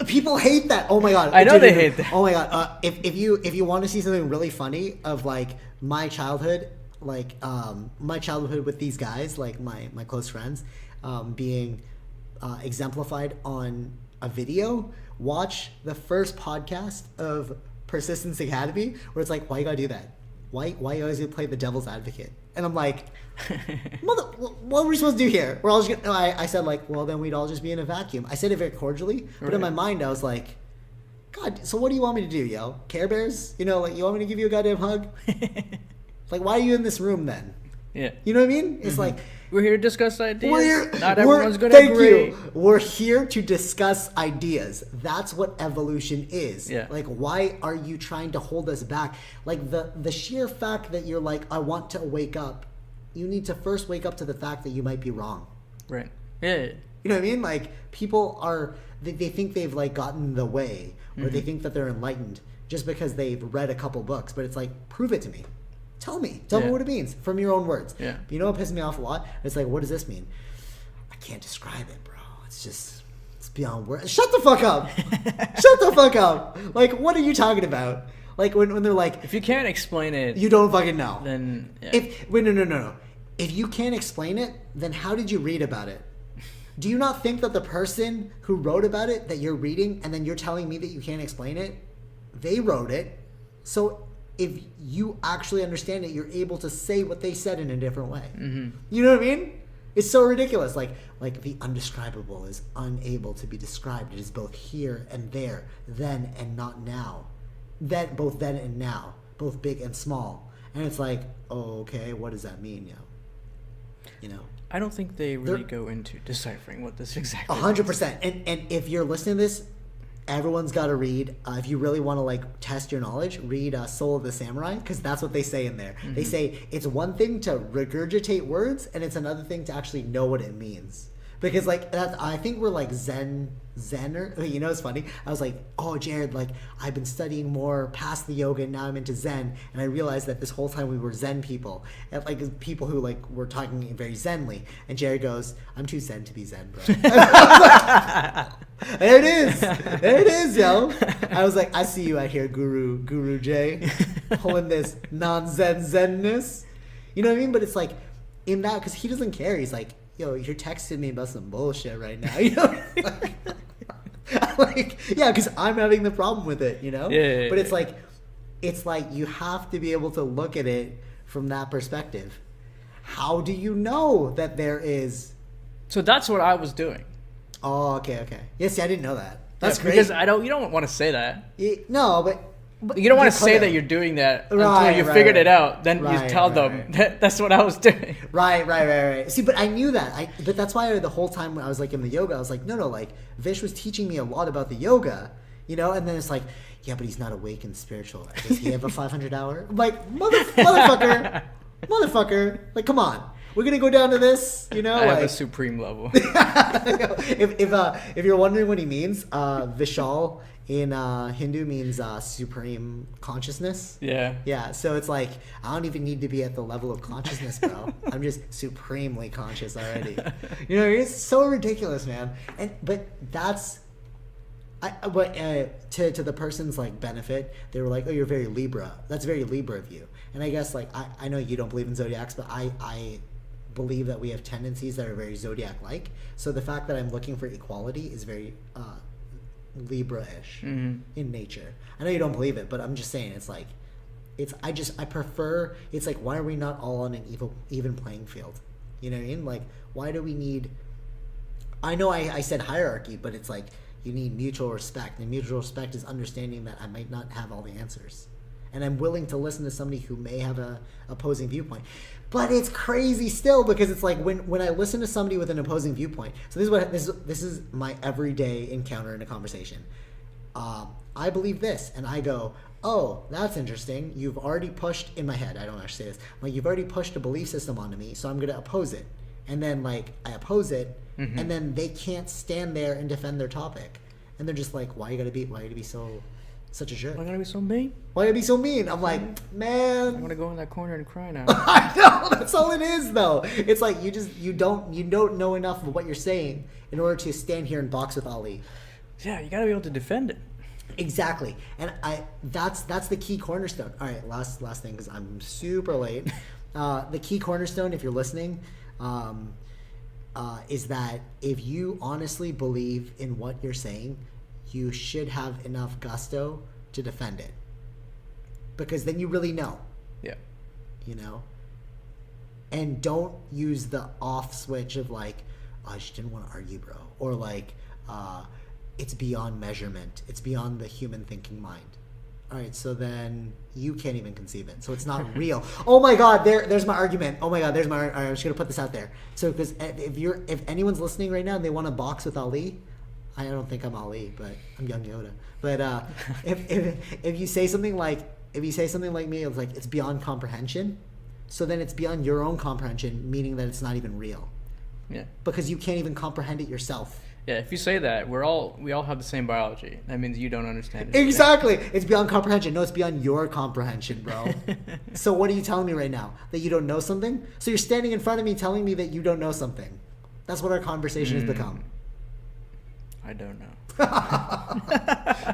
People hate that. Oh my God. I know they hate that. Oh my God. If you want to see something really funny of like my childhood, like my childhood with these guys, like my close friends, being exemplified on a video, watch the first podcast of Persistence Academy, where it's like, why you gotta do that? Why you always gonna play the devil's advocate? And I'm like, what are we supposed to do here? We're all just gonna, I said like, well, then we'd all just be in a vacuum. I said it very cordially, but in my mind I was like, God, so what do you want me to do, yo? Care Bears? You know, like you want me to give you a goddamn hug? Like, why are you in this room then? Yeah. You know what I mean? It's like, we're here to discuss ideas. Not we're- everyone's going to agree. Thank you. We're here to discuss ideas. That's what evolution is. Yeah. Like, why are you trying to hold us back? Like, the sheer fact that you're like, I want to wake up, you need to first wake up to the fact that you might be wrong. Right. Yeah. You know what I mean? Like, people are, they think they've, like, gotten the way, or they think that they're enlightened just because they've read a couple books. But it's like, prove it to me. Tell me what it means from your own words. Yeah. You know what pisses me off a lot? It's like, what does this mean? I can't describe it, bro. It's beyond words. Shut the fuck up. Shut the fuck up. Like, what are you talking about? Like, when they're like, if you can't explain it, you don't fucking know. Then, yeah. No. If you can't explain it, then how did you read about it? Do you not think that the person who wrote about it that you're reading and then you're telling me that you can't explain it, they wrote it. So if you actually understand it, you're able to say what they said in a different way. You know what I mean? It's so ridiculous. Like the undescribable is unable to be described. It is both here and there, then and not now. Both then and now, both big and small. And it's like, oh, okay, what does that mean, yo? You know? I don't think they really go into deciphering what this exactly 100%. And if you're listening to this, everyone's got to read. If you really want to like test your knowledge, read Soul of the Samurai, because that's what they say in there. They say it's one thing to regurgitate words, and it's another thing to actually know what it means. Because like I think we're like Zenner. You know, it's funny. I was like, oh, Jared, like I've been studying more past the yoga, and now I'm into Zen, and I realized that this whole time we were Zen people, and like people who like were talking very Zenly. And Jared goes, I'm too Zen to be Zen, bro. There it is, yo. I was like, I see you out here, Guru J, pulling this non-Zenness. You know what I mean? But it's like in that, because he doesn't care. He's like, yo, you're texting me about some bullshit right now. You know? Like, yeah, because I'm having the problem with it, you know? Yeah. But it's like you have to be able to look at it from that perspective. How do you know that there is? So that's what I was doing. Oh, okay. Yes, I didn't know that. That's great. Because you don't want to say that. No, but you don't want to say that you're doing that until you figured it out. Then you tell them that's what I was doing. Right. See, but I knew that. But that's why the whole time when I was like in the yoga, I was like, no, like Vish was teaching me a lot about the yoga, you know. And then it's like, yeah, but he's not awake and spiritual. Does he have a 500 hour? I'm like, motherfucker. Like, come on. We're gonna go down to this, you know. I have a supreme level. If you're wondering what he means, Vishal in Hindu means supreme consciousness. Yeah. So it's like I don't even need to be at the level of consciousness, bro. I'm just supremely conscious already. You know, it's so ridiculous, man. But that's. To the person's like benefit, they were like, "Oh, you're very Libra. That's very Libra of you." And I guess like I know you don't believe in zodiacs, but I believe that we have tendencies that are very zodiac-like. So the fact that I'm looking for equality is very Libra-ish in nature. I know you don't believe it, but I'm just saying I prefer. It's like, why are we not all on an even playing field? You know what I mean? Like, why do we need? I know I said hierarchy, but it's like. You need mutual respect. And mutual respect is understanding that I might not have all the answers. And I'm willing to listen to somebody who may have a opposing viewpoint. But it's crazy still, because it's like when I listen to somebody with an opposing viewpoint. So this is my everyday encounter in a conversation. I believe this, and I go, oh, that's interesting. You've already pushed, in my head, I don't actually say this, like you've already pushed a belief system onto me, so I'm going to oppose it. And then like I oppose it, and then they can't stand there and defend their topic, and they're just like, why you gotta be such a jerk? Why gotta be so mean? Why gotta be so mean? I'm like, man, I want to go in that corner and cry now. I know, that's all it is though. It's like you don't know enough of what you're saying in order to stand here and box with Ali. Yeah, you gotta be able to defend it. Exactly. And that's the key cornerstone. All right, last thing, because I'm super late. The key cornerstone, if you're listening, is that if you honestly believe in what you're saying, you should have enough gusto to defend it. Because then you really know. Yeah. You know? And don't use the off switch of like, oh, I just didn't want to argue, bro. Or like, it's beyond measurement. It's beyond the human thinking mind. All right, so then you can't even conceive it. So it's not real. Oh my God, there's my argument. Oh my God, there's my. All right, I'm just gonna put this out there. So because if anyone's listening right now and they want to box with Ali, I don't think I'm Ali, but I'm young Yoda. But if you say something like me, it's like it's beyond comprehension. So then it's beyond your own comprehension, meaning that it's not even real. Yeah. Because you can't even comprehend it yourself. Yeah, if you say that, we all have the same biology. That means you don't understand it. Exactly. It's beyond comprehension. No, it's beyond your comprehension, bro. So what are you telling me right now? That you don't know something? So you're standing in front of me telling me that you don't know something. That's what our conversation has become. I don't know.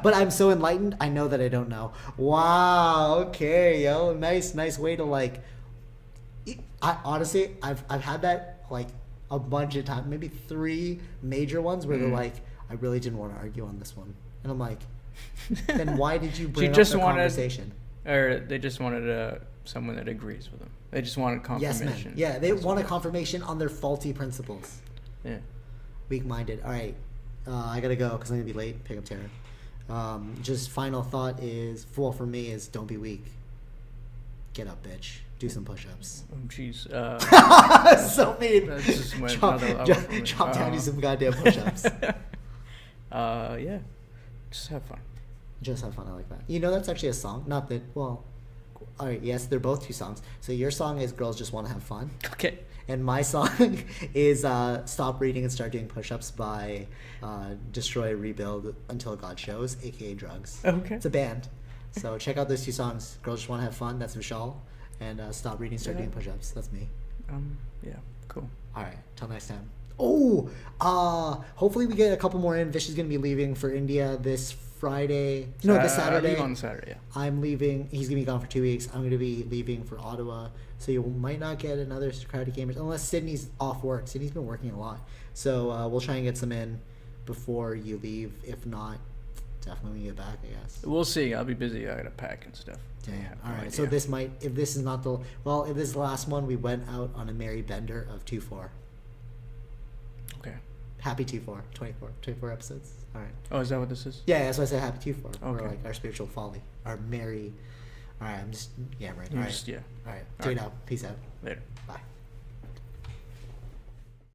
But I'm so enlightened, I know that I don't know. Wow, okay, yo. Nice way to like... Honestly, I've had that like a bunch of times, maybe 3 major ones where they're like, I really didn't want to argue on this one. And I'm like, then why did you bring up the conversation? Or they just wanted someone that agrees with them. They just wanted confirmation. Yes, man. Yeah, they want a confirmation on their faulty principles. Yeah. Weak-minded. All right, I gotta go because I'm gonna be late. Pick up Taryn. Just final thought is, for me, is don't be weak. Get up, bitch. Do some push-ups. Oh, jeez. So mean. That just went chop down, do some goddamn push-ups. Yeah. Just have fun. Just have fun. I like that. You know, that's actually a song. Not that. Well, all right. Yes, they're both 2 songs. So your song is "Girls Just Want to Have Fun." Okay. And my song is "Stop Reading and Start Doing Push-Ups" by Destroy, Rebuild Until God Shows, aka Drugs. Okay. It's a band. So check out those 2 songs. "Girls Just Want to Have Fun." That's Vishal. And "Stop Reading, Start Doing Push-Ups." That's me. Yeah. Cool. All right. Till next time. Oh, hopefully we get a couple more in. Vish is going to be leaving for India this Friday. No, this Saturday. I leave on Saturday, yeah. I'm leaving. He's going to be gone for 2 weeks. I'm going to be leaving for Ottawa. So you might not get another Socratic Gamers unless Sydney's off work. Sydney's been working a lot. So we'll try and get some in before you leave. If not, definitely when you get back, I guess. We'll see. I'll be busy. I got to pack and stuff. Damn. All right. So this might, if this is not the, well, if this is the last one, we went out on a merry bender of 2-4. Okay. Happy 2-4. 24 episodes. All right. Oh, is that what this is? Yeah, that's why I said happy 2-4. Okay. We're like our spiritual folly. Our merry. All right. I'm just, yeah, right. All right. Just, yeah. All right. All Take right. it out. Peace out. Later. Bye.